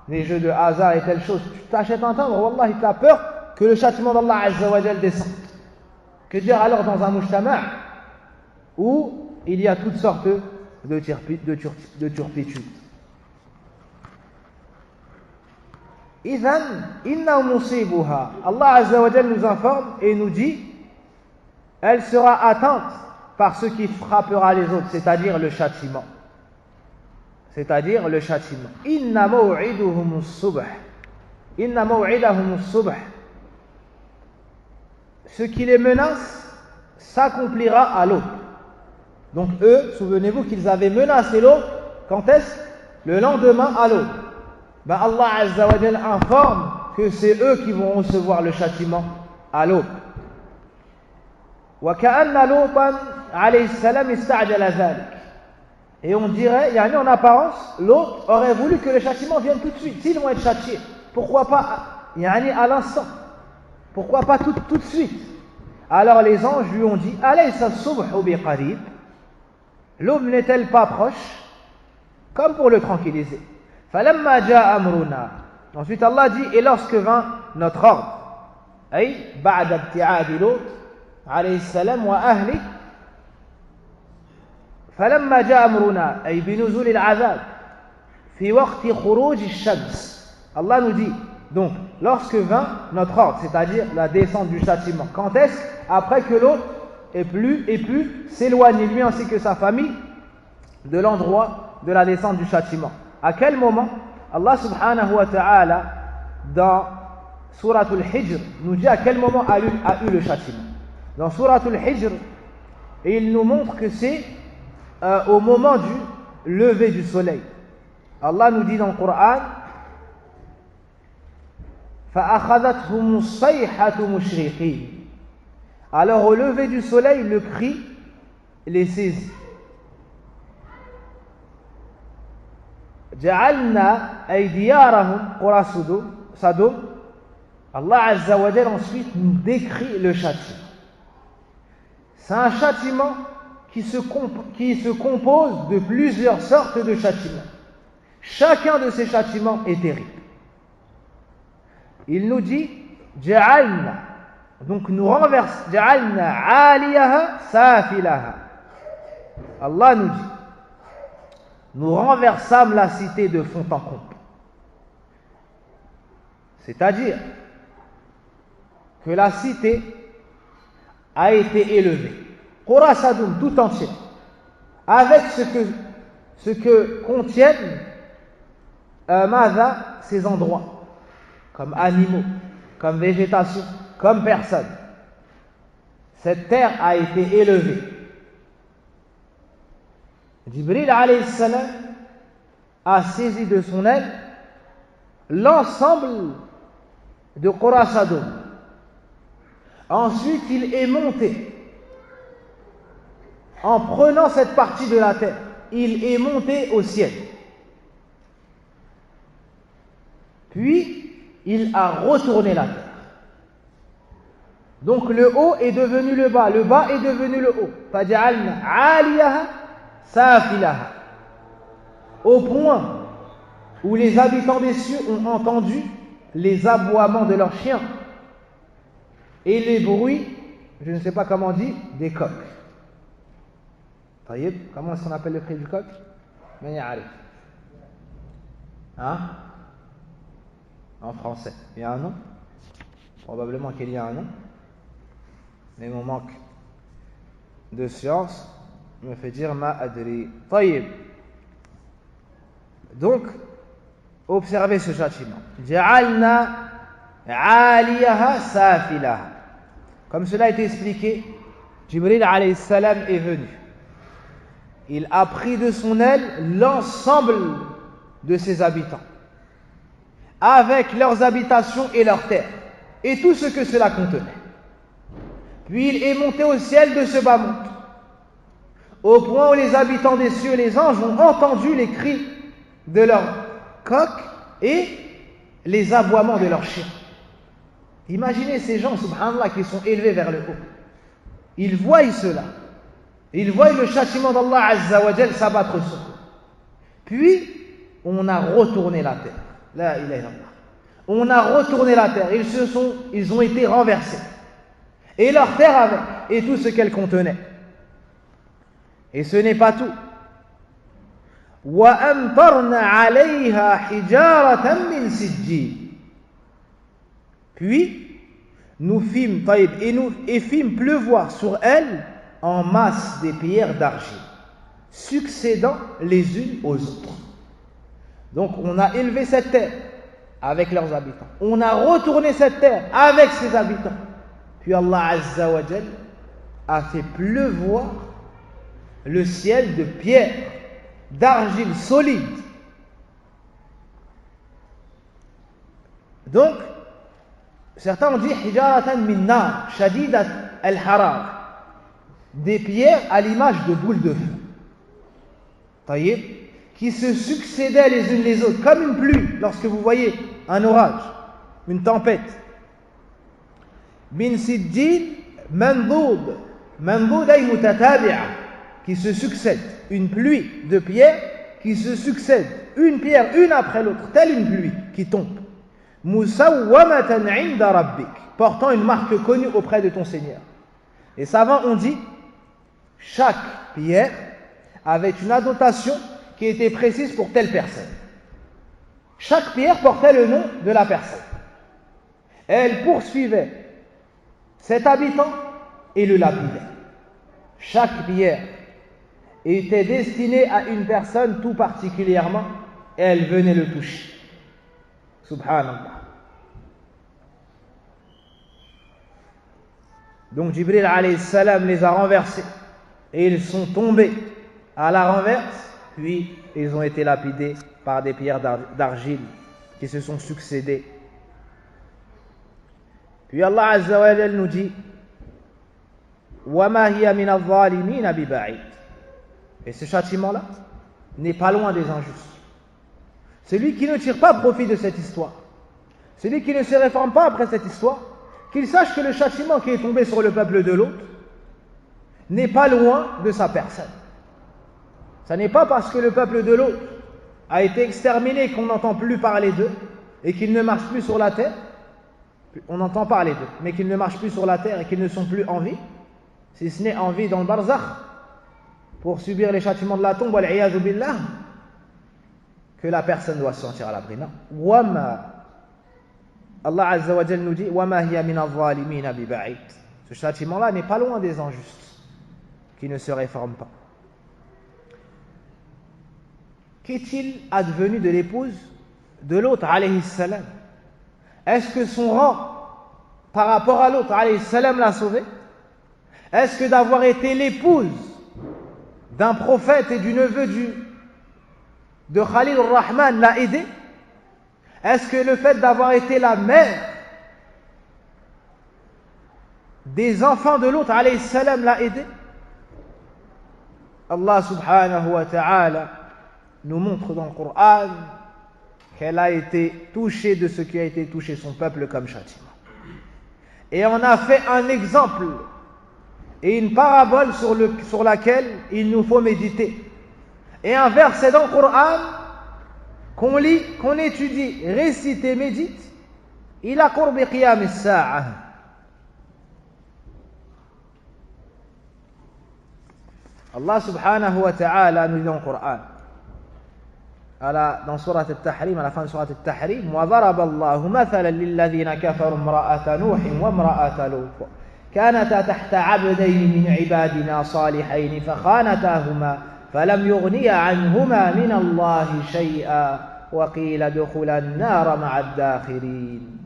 les jeux de hasard et telle chose. Tu t'achètes un timbre, Wallah, tu as peur que le châtiment d'Allah Azza wa Jal descende. Que dire alors dans un mujtama' où il y a toutes sortes de turpitude. Idhan, inna musibuha. Allah Azza wa Jal nous informe et nous dit, elle sera atteinte par ce qui frappera les autres, c'est-à-dire le châtiment. C'est-à-dire le châtiment. Inna maw'iduhum as-subh. Inna maw'idahum as-subh. Ce qui les menace s'accomplira à l'aube. Donc eux, souvenez-vous qu'ils avaient menacé l'aube, quand est-ce? Le lendemain à l'aube. Allah Azza wa Jal informe que c'est eux qui vont recevoir le châtiment à l'aube. وَكَأَنَّ لُوطًا عَلَيْهِ السَّلَامِ اسْتَعْجَلَ ذَلِكَ. Et on dirait, en apparence, l'autre aurait voulu que le châtiment vienne tout de suite. S'ils vont être châtiés, pourquoi pas à l'instant? Pourquoi pas tout de suite? Alors les anges lui ont dit, alaysa as-subhu biqarib? L'aube n'est-elle pas proche? Comme pour le tranquilliser. Falamma jaa amruna. Ensuite Allah dit, et lorsque vint notre ordre, ay ba'da ibti'adi Lut alayhi salam wa ahli, falamma jaa amruna ay binuzul al-'adhab fi waqti khuruj ash-shams. Allah nous dit, donc, lorsque vint notre ordre, c'est-à-dire la descente du châtiment. Quand est-ce? Après que l'eau et plus s'éloigner, lui ainsi que sa famille, de l'endroit de la descente du châtiment. À quel moment Allah subhanahu wa ta'ala, dans Suratul Hijr, nous dit à quel moment a eu le châtiment. Dans Suratul Hijr, il nous montre que c'est au moment du lever du soleil. Allah nous dit dans le Coran, فَأَخَذَتْهُمُ الصَّيْحَةُ مُشْرِقِينَ. Alors au lever du soleil, le cri les saisit. جعلنا أيديارهم قرى Sodome. Allah Azza wa Jal ensuite nous décrit le châtiment. C'est un châtiment qui se compose de plusieurs sortes de châtiments. Chacun de ces châtiments est terrible. Il nous dit جعلنا, donc nous renverse, جعلنا عاليها سافلها. Allah nous dit, nous renversâmes la cité de fond en comble. C'est-à-dire que la cité a été élevée, Qura Sodome tout entier, avec ce que contiennent ces endroits, comme animaux, comme végétation, comme personnes. Cette terre a été élevée. Jibril alayhi salam a saisi de son aile l'ensemble de Qura Sodome. Ensuite, il est monté. En prenant cette partie de la terre, il est monté au ciel. Puis, il a retourné la terre. Donc, le haut est devenu le bas est devenu le haut. فَجَعَلْنَا عَالِيَهَا سَافِلَهَا. Au point où les habitants des cieux ont entendu les aboiements de leurs chiens et les bruits, je ne sais pas comment on dit, des coqs. Comment est-ce qu'on appelle le cri du coq? Hein? En français. Il y a un nom? Probablement qu'il y a un nom. Mais mon manque de science me fait dire ma adri. Taïb. Donc, observez ce châtiment. Ja'alna 'aliyaha safilaha. Comme cela a été expliqué, Jibril alayhi salam est venu. Il a pris de son aile l'ensemble de ses habitants, avec leurs habitations et leurs terres, et tout ce que cela contenait. Puis il est monté au ciel de ce bas monde, au point où les habitants des cieux et les anges ont entendu les cris de leurs coqs et les aboiements de leurs chiens. Imaginez ces gens, subhanallah, qui sont élevés vers le haut. Ils voient cela. Ils voient le châtiment d'Allah Azza wa Jal s'abattre sur eux. Puis, on a retourné la terre. La ilaha illallah. On a retourné la terre. Ils ont été renversés. Et leur terre avec, et tout ce qu'elle contenait. Et ce n'est pas tout. وَأَمْطَرْنَا عَلَيْهَا حِجَارَةً مِّن سِجِّيلٍ. Puis, nous fîmes pleuvoir sur elle en masse des pierres d'argile, succédant les unes aux autres. Donc, on a élevé cette terre avec leurs habitants. On a retourné cette terre avec ses habitants. Puis Allah Azza wa Jal a fait pleuvoir le ciel de pierres, d'argile solide. Donc, certains ont dit hijaratan min nar shadidat al-harar, des pierres à l'image de boules de feu, taïeb, qui se succédaient les unes les autres, comme une pluie lorsque vous voyez un orage, une tempête. Min sijjil mandoud ay mutatabi'a, qui se succèdent, une pluie de pierres qui se succèdent, une pierre une après l'autre, telle une pluie qui tombe. Musawwamatan 'inda rabbik, portant une marque connue auprès de ton Seigneur. Les savants ont dit, chaque pierre avait une annotation qui était précise pour telle personne. Chaque pierre portait le nom de la personne. Elle poursuivait cet habitant et le lapidait. chaque pierre était destinée à une personne tout particulièrement et elle venait le toucher. Subhanallah. Donc Jibril alayhi salam les a renversés et ils sont tombés à la renverse, puis ils ont été lapidés par des pierres d'argile qui se sont succédées. Puis Allah Azza wa Jal nous dit وَمَا هِيَ مِنَ الظَّالِمِينَ بِبَعِيدٍ. Et ce châtiment-là n'est pas loin des injustes. Celui qui ne tire pas profit de cette histoire, celui qui ne se réforme pas après cette histoire, qu'il sache que le châtiment qui est tombé sur le peuple de l'autre n'est pas loin de sa personne. Ça n'est pas parce que le peuple de l'autre a été exterminé qu'on n'entend plus parler d'eux et qu'ils ne marchent plus sur la terre. On entend parler d'eux, mais qu'ils ne marchent plus sur la terre et qu'ils ne sont plus en vie, si ce n'est en vie dans le barzakh, pour subir les châtiments de la tombe, wal-'iyadhu billah, que la personne doit se sentir à l'abri. Non. Allah Azza wa Jal nous dit وَمَا هِيَ مِنَ الظَّالِمِينَ بِبَعِيدٍ. Ce châtiment-là n'est pas loin des injustes qui ne se réforment pas. Qu'est-il advenu de l'épouse de l'autre, alayhi salam? Est-ce que son rang par rapport à l'autre, alayhi salam, l'a sauvé? Est-ce que d'avoir été l'épouse d'un prophète et du neveu de Khalil ar-Rahman l'a aidé? Est-ce que le fait d'avoir été la mère des enfants de l'autre, alayhi salam, l'a aidé? Allah subhanahu wa ta'ala nous montre dans le Coran qu'elle a été touchée de ce qui a été touché son peuple comme châtiment. Et on a fait un exemple et une parabole sur laquelle il nous faut méditer. Et un verset dans le Coran qu'on lit, qu'on étudie, récite et médite, ila qurbi qiyam as-sa'a. Allah subhanahu wa ta'ala nous dit dans le Coran, dans Surat al-Tahrim, à la fin de Surat al-Tahrim, وَضَرَبَ اللَّهُ مَثَلًا لِلَّذِينَ كَفَرُوا امْرَأَةَ نُوحٍ وَامْرَأَةَ لُوطٍ كانتا تحت عبدين من عبادنا صالحين فخانتاهما فلم يغنيا عنهما من الله شيئا وقيل ادخلا النار مع الداخلين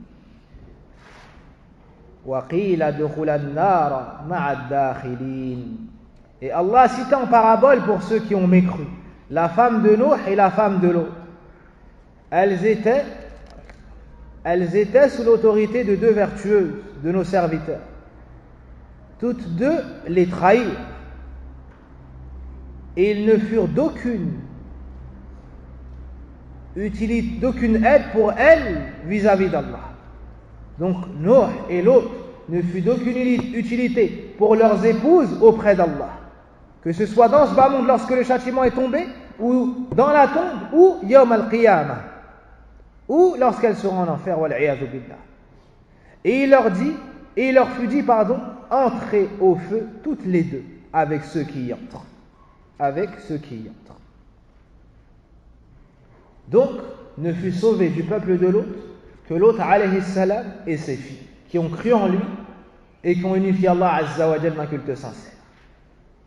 وقيل ادخلا النار مع الداخلين. Et Allah cite en parabole pour ceux qui ont mécru la femme de Nuh et la femme de l'autre. Elles étaient sous l'autorité de deux vertueuses de nos serviteurs. Toutes deux les trahirent et ils ne furent d'aucune aide pour elles vis-à-vis d'Allah. Donc Nuh et l'autre ne fut d'aucune utilité pour leurs épouses auprès d'Allah, que ce soit dans ce bas monde lorsque le châtiment est tombé, ou dans la tombe, ou Yawm al-Qiyamah, ou lorsqu'elles seront en enfer, wal-'iyadhu billah. Et il leur fut dit, entrez au feu toutes les deux avec ceux qui y entrent. Donc, ne fut sauvé du peuple de l'autre que l'autre, alayhi salam, et ses filles, qui ont cru en lui et qui ont unifié Allah Azza wa Jal d'un culte sincère.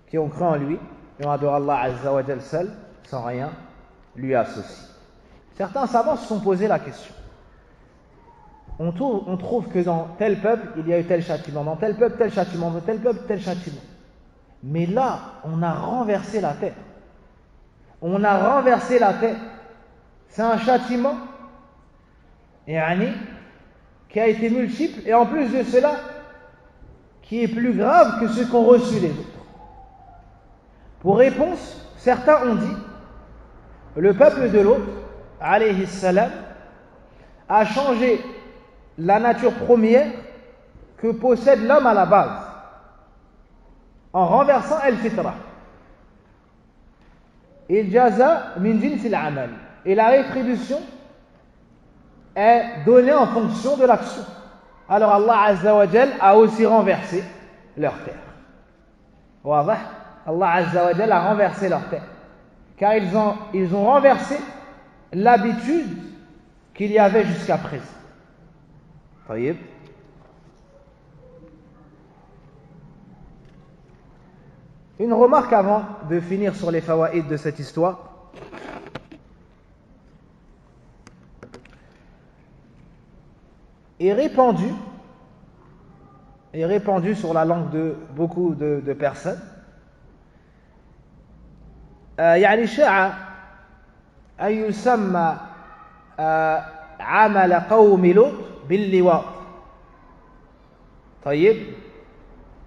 Qui ont cru en lui et ont adoré Allah Azza wa Jal seul, sans rien lui associer. Certains savants se sont posé la question. On trouve que dans tel peuple, il y a eu tel châtiment, dans tel peuple, tel châtiment, dans tel peuple, tel châtiment. Mais là, on a renversé la terre. C'est un châtiment qui a été multiple, et en plus de cela, qui est plus grave que ceux qu'ont reçu les autres. Pour réponse, certains ont dit, le peuple de l'autre, alayhi salam, a changé la nature première que possède l'homme à la base, en renversant al-fitra. Et jaza min jins al-amal. Et la rétribution est donnée en fonction de l'action. Alors Allah Azza wa Jal a aussi renversé leur terre. Wadah? Allah Azza wa Jal a renversé leur terre. Car ils ont renversé l'habitude qu'il y avait jusqu'à présent. طيب. Une remarque avant de finir sur les fawaïd de cette histoire. Est répandu sur la langue de beaucoup de personnes. يعني شاع أن يسمى عمل قوم لوط باللواط. طيب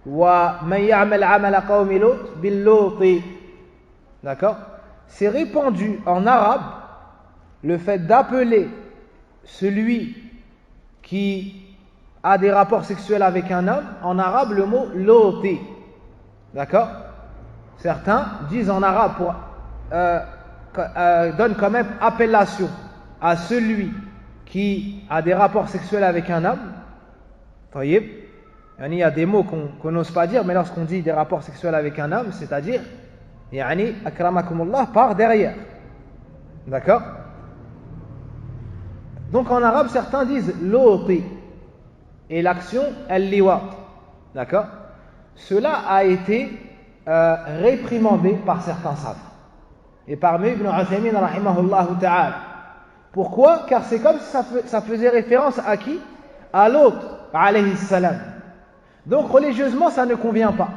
ومن يعمل عمل قوم لوط باللوط. D'accord? C'est répandu en arabe le fait d'appeler celui qui a des rapports sexuels avec un homme, en arabe le mot loti. D'accord? Certains disent en arabe donnent quand même appellation à celui qui a des rapports sexuels avec un homme. Taïb. Il y a des mots qu'on n'ose pas dire, mais lorsqu'on dit des rapports sexuels avec un homme, c'est-à-dire yani akramakumullah par derrière. D'accord? Donc en arabe, certains disent loti et l'action al-liwat. D'accord? Cela a été réprimandé par certains savants. Et parmi Ibn Uthaymin rahimahullah ta'ala. Pourquoi? Car c'est comme si ça faisait référence à qui? À l'autre, alayhi salam. Donc religieusement, ça ne convient pas.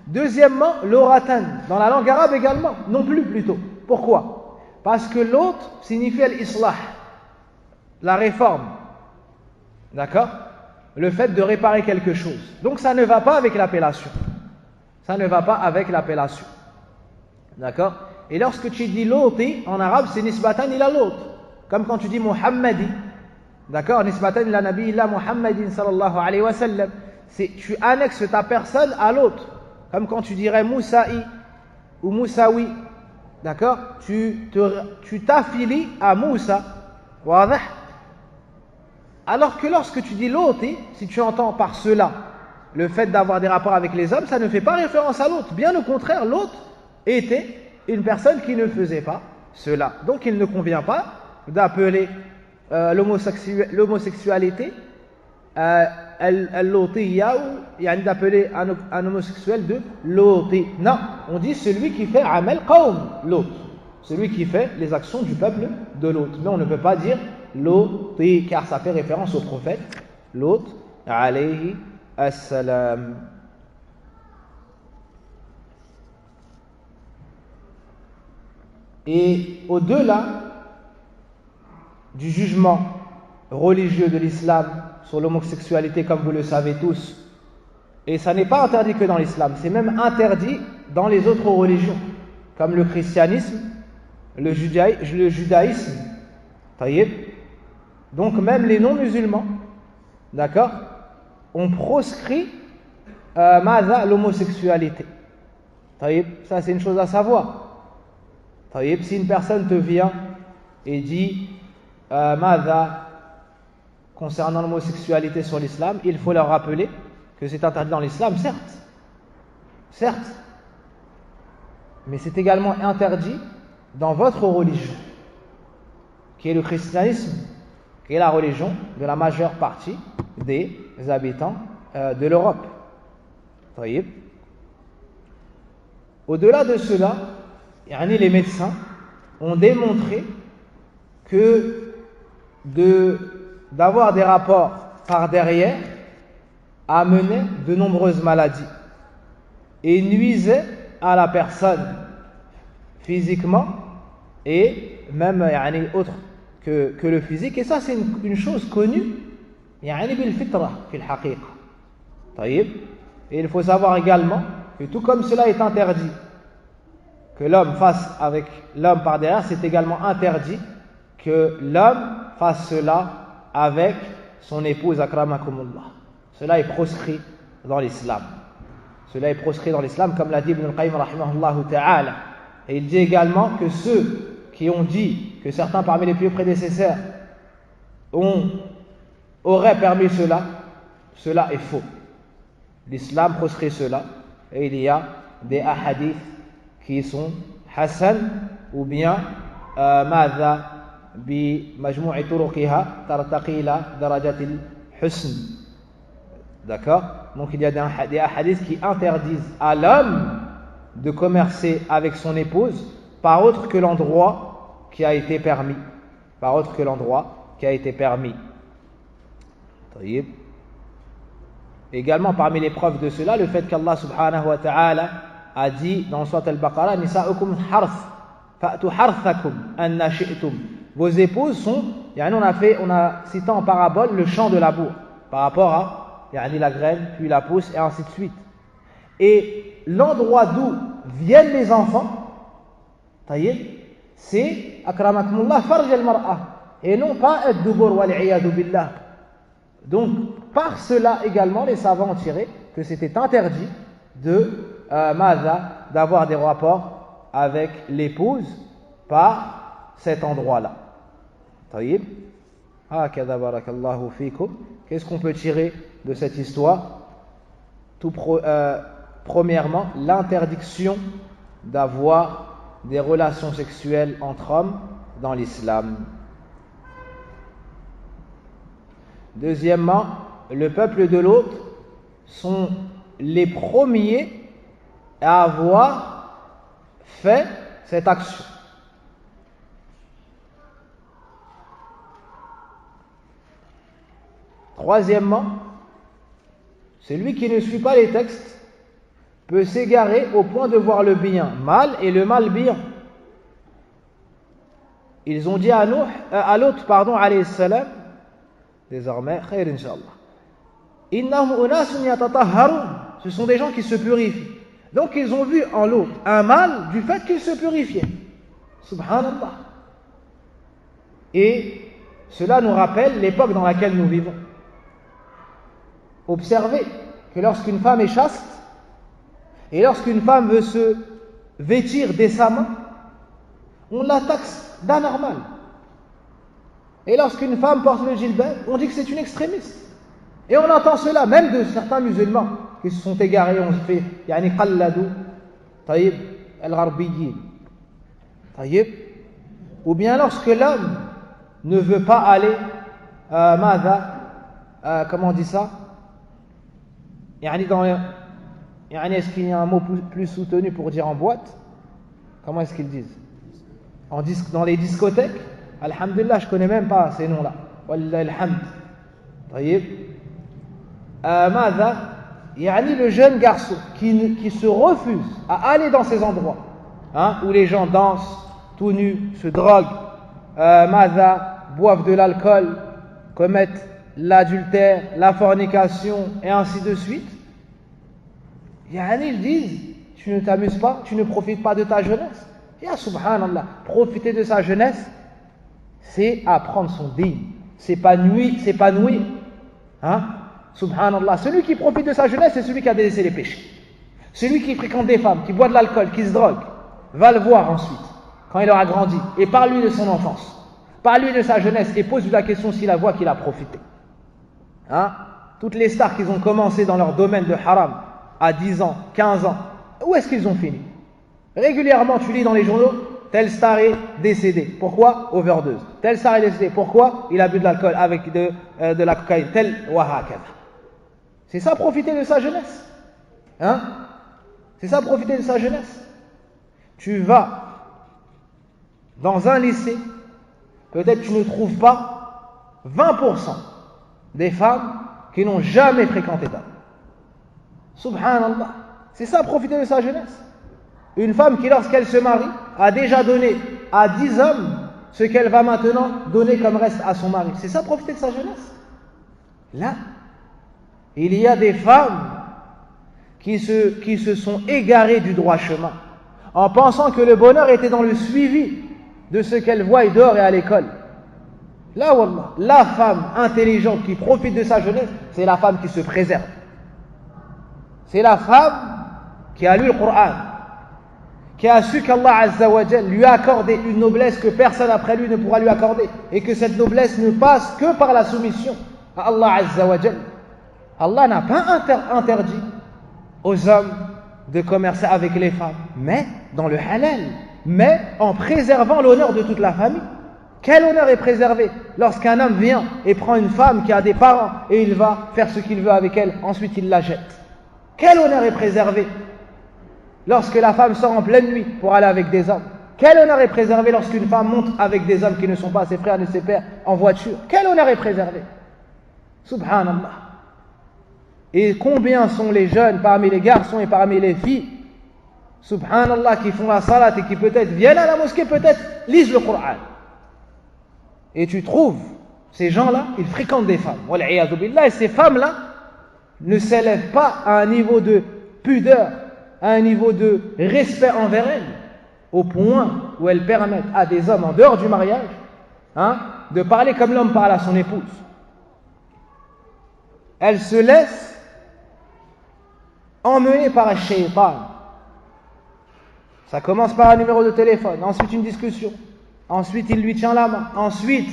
Deuxièmement, l'oratan, dans la langue arabe également, non plus plutôt. Pourquoi? Parce que l'autre signifie l'islah, la réforme. D'accord? Le fait de réparer quelque chose. Donc ça ne va pas avec l'appellation. Ça ne va pas avec l'appellation. D'accord? Et lorsque tu dis l'auti, en arabe, c'est nisbatan ila l'autre. Comme quand tu dis Muhammadi. D'accord? Nisbatan ila nabi illa Muhammadin sallallahu alayhi wa sallam. Tu annexes ta personne à l'autre. Comme quand tu dirais Moussaï ou Moussaoui. D'accord? Tu t'affilies à Moussa. Wadah? Alors que lorsque tu dis l'auti, si tu entends par cela le fait d'avoir des rapports avec les hommes, ça ne fait pas référence à l'autre. Bien au contraire, l'autre était une personne qui ne faisait pas cela. Donc il ne convient pas d'appeler l'homosexualité al-lotiyya ou d'appeler un homosexuel de loti. Non, on dit celui qui fait amal qawm, l'autre. Celui qui fait les actions du peuple de l'autre. Mais on ne peut pas dire loti car ça fait référence au prophète l'autre alayhi assalam. Et au-delà du jugement religieux de l'islam sur l'homosexualité, comme vous le savez tous, et ça n'est pas interdit que dans l'islam, c'est même interdit dans les autres religions, comme le christianisme, le judaïsme, taïeb. Donc même les non-musulmans, d'accord, ont proscrit l'homosexualité. Taïeb, ça c'est une chose à savoir. Taïeb, si une personne te vient et dit concernant l'homosexualité sur l'islam, il faut leur rappeler que c'est interdit dans l'islam, certes, mais c'est également interdit dans votre religion, qui est le christianisme, qui est la religion de la majeure partie des habitants de l'Europe. Taïeb. Au-delà de cela, les médecins ont démontré que d'avoir des rapports par derrière amenait de nombreuses maladies et nuisait à la personne physiquement et même autre que le physique. Et ça c'est une chose connue bil fitra fil haqiqa. Et il faut savoir également que tout comme cela est interdit que l'homme fasse avec l'homme par derrière, c'est également interdit que l'homme fasse cela avec son épouse akramakumullah. Cela est proscrit dans l'islam. Cela est proscrit dans l'islam, comme l'a dit Ibn al-Qayyim rahimahullah ta'ala. Et il dit également que ceux qui ont dit que certains parmi les pieux prédécesseurs auraient permis cela, cela est faux. L'islam proscrit cela et il y a des ahadiths qui sont Hassan ou bien Madha bi majmou'i turuqiha tartaqi ila darajatil husn. D'accord? Donc il y a des hadiths qui interdisent à l'homme de commercer avec son épouse par autre que l'endroit qui a été permis. Par autre que l'endroit qui a été permis. Également, parmi les preuves de cela, le fait qu'Allah subhanahu wa ta'ala a dit dans Surat al-Baqarah, Nisa'ukum harth, fa'tu harthakum anna shi'tum. Vos épouses sont, on a cité en parabole le champ de labour, par rapport à la graine, puis la pousse, et ainsi de suite. Et l'endroit d'où viennent les enfants, c'est akramakumullah farj al-mar'a, et non pas ad-dubur wal-'iyadu billah. Donc, par cela également, les savants ont tiré que c'était interdit d'avoir des rapports avec l'épouse par cet endroit-là. Qu'est-ce qu'on peut tirer de cette histoire? Premièrement, l'interdiction d'avoir des relations sexuelles entre hommes dans l'islam. Deuxièmement, le peuple de l'autre sont les premiers à avoir fait cette action. Troisièmement, celui qui ne suit pas les textes peut s'égarer au point de voir le bien mal et le mal bien. Ils ont dit à l'autre, alayhi salam, désormais, khair inshallah. Innahum unasun yatatahharun. Ce sont des gens qui se purifient. Donc ils ont vu en l'autre un mal du fait qu'il se purifiait. Subhanallah. Et cela nous rappelle l'époque dans laquelle nous vivons. Observez que lorsqu'une femme est chaste et lorsqu'une femme veut se vêtir décemment, on la taxe d'anormal. Et lorsqu'une femme porte le djilbab, on dit que c'est une extrémiste. Et on entend cela même de certains musulmans qui se sont égarés, on se fait qalladou taïb al-gharbiyyin. Taïb. Ou bien lorsque l'homme ne veut pas aller comment on dit ça? Est-ce qu'il y a un mot plus soutenu pour dire en boîte? Comment est-ce qu'ils disent? Dans les discothèques? Alhamdulillah, je connais même pas ces noms-là. Wallah alhamd. Taïb. Le jeune garçon qui se refuse à aller dans ces endroits où les gens dansent tout nus, se droguent, boivent de l'alcool, commettent l'adultère, la fornication et ainsi de suite. Ils disent, tu ne t'amuses pas, tu ne profites pas de ta jeunesse. Ya subhanallah, profiter de sa jeunesse, c'est apprendre son dîn, c'est pas s'épanouir. Subhanallah, celui qui profite de sa jeunesse, c'est celui qui a délaissé les péchés. Celui qui fréquente des femmes, qui boit de l'alcool, qui se drogue, va le voir ensuite, quand il aura grandi, et parle-lui de son enfance, parle-lui de sa jeunesse, et pose-lui la question s'il voit qu'il a profité. Toutes les stars qui ont commencé dans leur domaine de haram, à 10 ans, 15 ans, où est-ce qu'ils ont fini? Régulièrement, tu lis dans les journaux, tel star est décédé. Pourquoi? Overdose. Tel star est décédé. Pourquoi? Il a bu de l'alcool avec de la cocaïne. Tel wahakada. C'est ça, profiter de sa jeunesse. C'est ça, profiter de sa jeunesse. Tu vas dans un lycée, peut-être tu ne trouves pas 20% des femmes qui n'ont jamais fréquenté d'homme. Subhanallah. C'est ça, profiter de sa jeunesse. Une femme qui, lorsqu'elle se marie, a déjà donné à 10 hommes ce qu'elle va maintenant donner comme reste à son mari. C'est ça, profiter de sa jeunesse. Là, il y a des femmes qui se sont égarées du droit chemin en pensant que le bonheur était dans le suivi de ce qu'elles voient dehors et à l'école. Là, wallah, la femme intelligente qui profite de sa jeunesse, c'est la femme qui se préserve. C'est la femme qui a lu le Coran, qui a su qu'Allah Azza wa Jal lui a accordé une noblesse que personne après lui ne pourra lui accorder, et que cette noblesse ne passe que par la soumission à Allah Azza wa Jal. Allah n'a pas interdit aux hommes de commercer avec les femmes, mais dans le halal, mais en préservant l'honneur de toute la famille. Quel honneur est préservé lorsqu'un homme vient et prend une femme qui a des parents et il va faire ce qu'il veut avec elle, ensuite il la jette? Quel honneur est préservé? lorsque la femme sort en pleine nuit pour aller avec des hommes? Quel honneur est préservé lorsqu'une femme monte avec des hommes qui ne sont pas ses frères ni ses pères en voiture? Quel honneur est préservé? Subhanallah. Et combien sont les jeunes parmi les garçons et parmi les filles, subhanallah, qui font la salat et qui peut-être viennent à la mosquée, peut-être lisent le Coran. Et tu trouves, ces gens-là, ils fréquentent des femmes. Wal'iyadu billah, et ces femmes-là ne s'élèvent pas à un niveau de pudeur, à un niveau de respect envers elles, au point où elles permettent à des hommes en dehors du mariage de parler comme l'homme parle à son épouse. Elles se laissent emmener par un shaitan. Ça commence par un numéro de téléphone, ensuite une discussion, ensuite il lui tient la main, ensuite,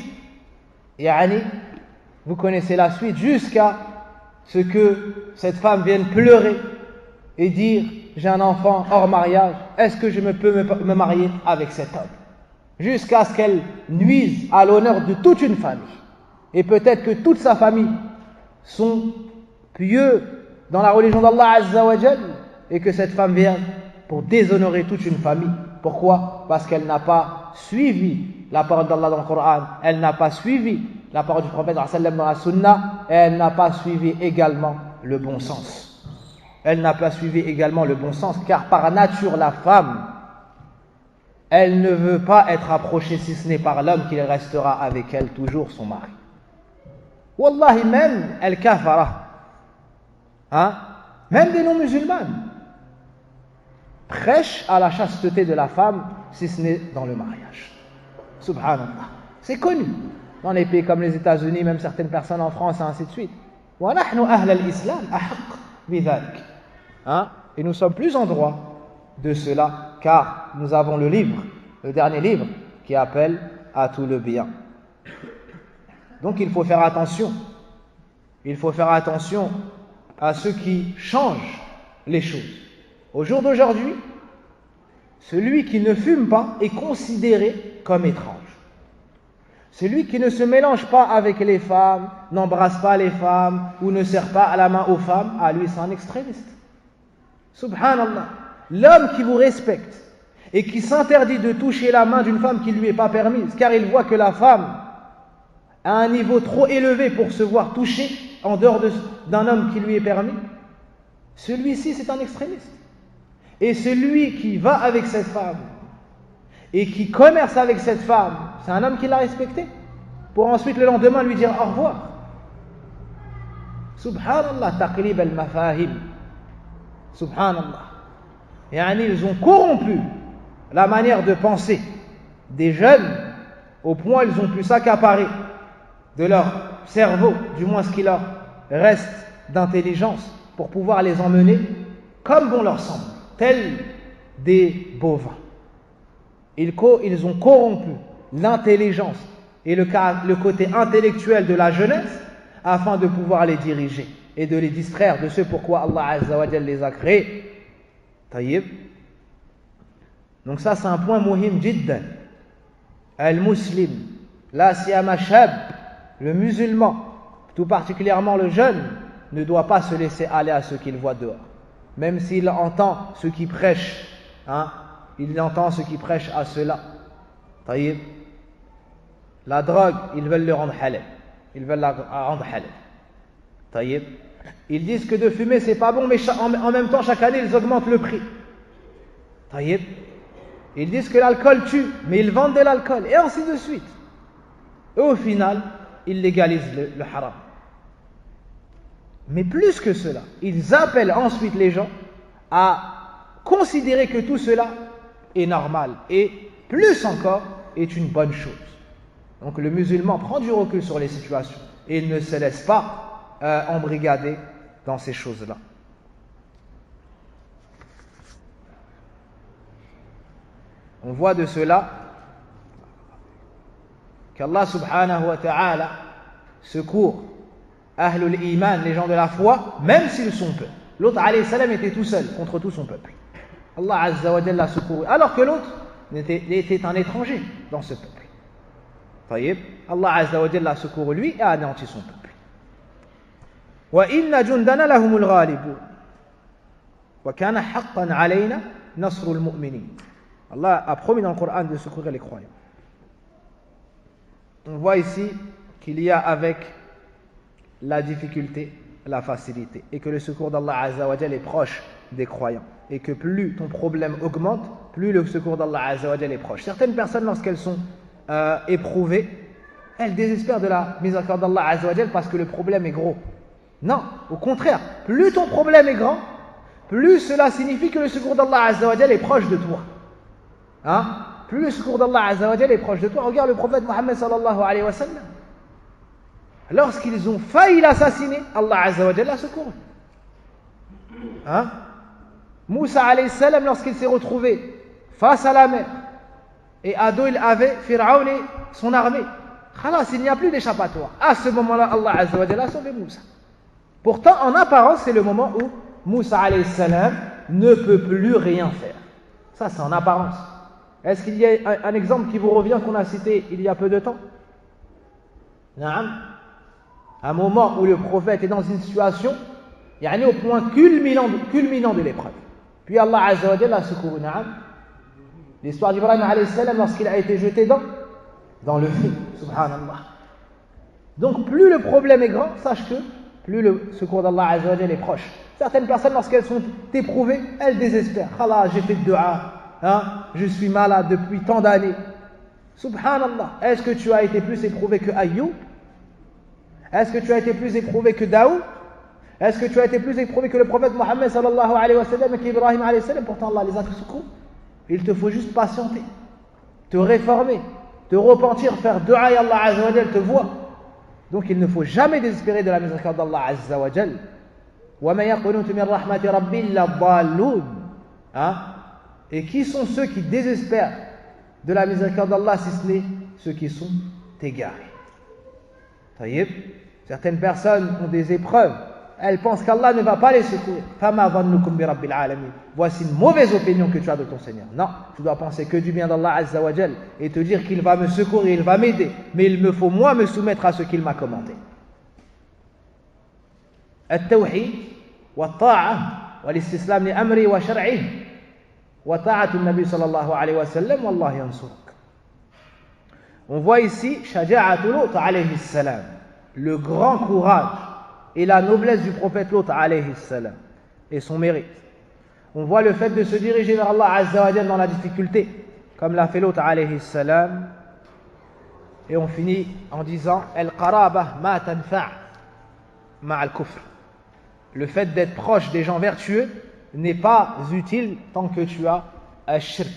vous connaissez la suite, jusqu'à ce que cette femme vienne pleurer et dire: j'ai un enfant hors mariage, est-ce que je peux me marier avec cet homme? Jusqu'à ce qu'elle nuise à l'honneur de toute une famille. Et peut-être que toute sa famille sont pieux dans la religion d'Allah Azza wa Jal, et que cette femme vient pour déshonorer toute une famille. Pourquoi? Parce qu'elle n'a pas suivi la parole d'Allah dans le Coran, elle n'a pas suivi la parole du prophète dans la Sunna, et elle n'a pas suivi également le bon sens. Elle n'a pas suivi également le bon sens, car par nature la femme, elle ne veut pas être approchée si ce n'est par l'homme qui restera avec elle toujours son mari. Wallahi, même el-kafara, même des non-musulmanes, prêchent à la chasteté de la femme si ce n'est dans le mariage. Subhanallah. C'est connu. Dans les pays comme les États-Unis, même certaines personnes en France, et ainsi de suite. وَنَحْنُ أَهْلَ الْإِسْلَامِ أَحَقْ بِذَلِكَ. Et nous sommes plus en droit de cela, car nous avons le livre, le dernier livre, qui appelle à tout le bien. Donc il faut faire attention. Il faut faire attention à ceux qui changent les choses. Au jour d'aujourd'hui, celui qui ne fume pas est considéré comme étrange. Celui qui ne se mélange pas avec les femmes, n'embrasse pas les femmes ou ne serre pas à la main aux femmes, à lui c'est un extrémiste. Subhanallah. L'homme qui vous respecte et qui s'interdit de toucher la main d'une femme qui ne lui est pas permise, car il voit que la femme a un niveau trop élevé pour se voir toucher en dehors d'un homme qui lui est permis, celui-ci c'est un extrémiste. Et celui qui va avec cette femme et qui commerce avec cette femme, c'est un homme qui l'a respecté, pour ensuite le lendemain lui dire au revoir. Subhanallah, taqlib al-mafahim. Subhanallah. Ils ont corrompu la manière de penser des jeunes au point où ils ont pu s'accaparer de leur cerveau, du moins ce qui leur reste d'intelligence, pour pouvoir les emmener comme bon leur semble, tels des bovins. Ils ont corrompu l'intelligence et le côté intellectuel de la jeunesse afin de pouvoir les diriger et de les distraire de ce pourquoi Allah Azza wa Jal les a créés. Taïb. Donc ça c'est un point muhim jiddan. Al-muslim, la siyama shab, le musulman, tout particulièrement le jeune, ne doit pas se laisser aller à ce qu'il voit dehors. Même s'il entend ceux qui prêchent, il entend ceux qui prêchent à cela. Taïb. La drogue, ils veulent le rendre halal. Ils veulent la rendre halal. Taïb. Ils disent que de fumer c'est pas bon, mais en même temps chaque année ils augmentent le prix. Taïb. Ils disent que l'alcool tue, mais ils vendent de l'alcool, et ainsi de suite. Et au final, ils légalisent le haram. Mais plus que cela, ils appellent ensuite les gens à considérer que tout cela est normal, et plus encore est une bonne chose. Donc le musulman prend du recul sur les situations, et il ne se laisse pas embrigader dans ces choses-là. On voit de cela qu'Allah subhanahu wa ta'ala secourt Ahlul Iman, les gens de la foi, même s'ils sont peu. L'autre alayhi salam était tout seul contre tout son peuple. Allah azza wa jalla l'a secouru, alors que l'autre était un étranger dans ce peuple. Taïb, Allah azza wa jalla l'a secouru lui et a anéanti son peuple. Wa inna jundana lahumul ghalibun. Wa kana haqqan alayna nasrul mu'minin. Allah a promis dans le Coran de secourir les croyants. On voit ici qu'il y a avec la difficulté, la facilité, et que le secours d'Allah Azza wa Jal est proche des croyants, et que plus ton problème augmente, plus le secours d'Allah Azza wa Jal est proche. Certaines personnes, lorsqu'elles sont éprouvées, elles désespèrent de la miséricorde d'Allah Azza wa Jal parce que le problème est gros. Non, au contraire, plus ton problème est grand, plus cela signifie que le secours d'Allah Azza wa Jal est proche de toi. Hein? Plus le secours d'Allah Azza wa Jal est proche de toi. Regarde le prophète Mohammed sallallahu alayhi wa sallam. Lorsqu'ils ont failli l'assassiner, Allah Azza wa Jal l'a secouru. Hein? Moussa alayhi salam, lorsqu'il s'est retrouvé face à la mer, et à dos il avait Pharaon et son armée, khalas, il n'y a plus d'échappatoire. À ce moment-là, Allah Azza wa Jal a sauvé Moussa. Pourtant, en apparence, c'est le moment où Moussa alayhi salam ne peut plus rien faire. Ça, c'est en apparence. Est-ce qu'il y a un exemple qui vous revient qu'on a cité il y a peu de temps? Naam. Un moment où le prophète est dans une situation, au point culminant de l'épreuve. Puis Allah Azza wa Jalla l'a secouru. Naam. L'histoire d'Ibrahim alayhi salam lorsqu'il a été jeté dans le feu. Subhanallah. Donc plus le problème est grand, sache que plus le secours d'Allah Azza wa Jalla est proche. Certaines personnes, lorsqu'elles sont éprouvées, elles désespèrent. Khalas, j'ai fait de dua. Je suis malade depuis tant d'années. Subhanallah. Est-ce que tu as été plus éprouvé que Ayyub? Est-ce que tu as été plus éprouvé que Daoud? Est-ce que tu as été plus éprouvé que le prophète Mohammed sallallahu alayhi wa sallam et qu'Ibrahim alayhi salam? Pourtant Allah les a secourus. Il te faut juste patienter, te réformer, te repentir, faire dua et Allah Azza wa Jal te voit. Donc il ne faut jamais désespérer de la miséricorde d'Allah Azza wa Jal. وَمَا يَقْنُوتُ مِنْ رَحْمَةِ رَبِّ إِلَّا الضَّالُّونَ. Et qui sont ceux qui désespèrent de la miséricorde d'Allah si ce n'est ceux qui sont égarés? Taïb. Certaines personnes ont des épreuves, elles pensent qu'Allah ne va pas les secourir. فَمَا ظَنُّكُمْ بِرَبِّ الْعَالَمِينَ. Voici une mauvaise opinion que tu as de ton Seigneur. Non, tu dois penser que du bien d'Allah Azza wa Jal et te dire qu'il va me secourir, il va m'aider, mais il me faut moi me soumettre à ce qu'il m'a commandé. التوحيد والطاعة والاستسلام لأمره وشرعه وطاعة النبي صلى الله عليه وسلم والله ينصرك. On voit ici شجاعة لوط عليه السلام, le grand courage et la noblesse du prophète Lot alayhi salam et son mérite. On voit le fait de se diriger vers Allah Azza wa Jal dans la difficulté, comme l'a fait Lot alayhi salam. Et on finit en disant al-qaraba ma tanfa' ma al-kufr. Le fait d'être proche des gens vertueux n'est pas utile tant que tu as al-shirk.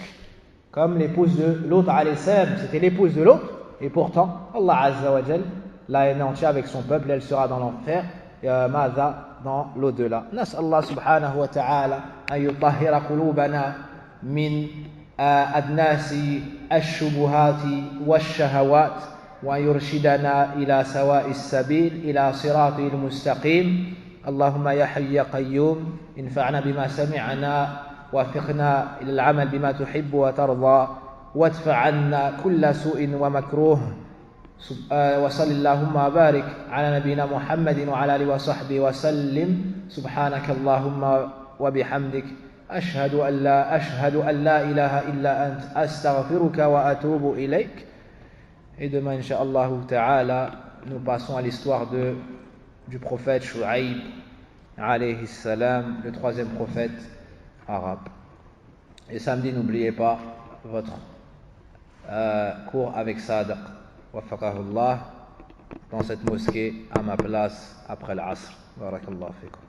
Comme l'épouse de Lot alayhi salam, c'était l'épouse de Lot, et pourtant Allah Azza wa Jal l'a anéantie avec son peuple, elle sera dans l'enfer. ماذا dans l'au-delà. نسأل الله سبحانه وتعالى أن يطهر قلوبنا من أدناس الشبهات والشهوات وأن يرشدنا إلى سواء السبيل إلى صراطه المستقيم. اللهم يا حي يا قيوم انفعنا بما سمعنا ووفقنا إلى العمل بما تحب وترضى وادفع عنا كل سوء ومكروه. وصل اللهم وبارك على نبينا محمد وعلى آله وصحبه وسلم. سبحانك اللهم وبحمدك أشهد أن لا إله إلا أنت أستغفرك وأتوب إليك. Et demain, Inch'Allah Ta'ala, nous passons à l'histoire du prophète Shu'aib alayhi salam, le troisième prophète arabe. Et samedi, n'oubliez pas votre cours avec Sadaq Wafaqahullah dans cette mosquée à ma place après l'Asr. Barakallahu fikum.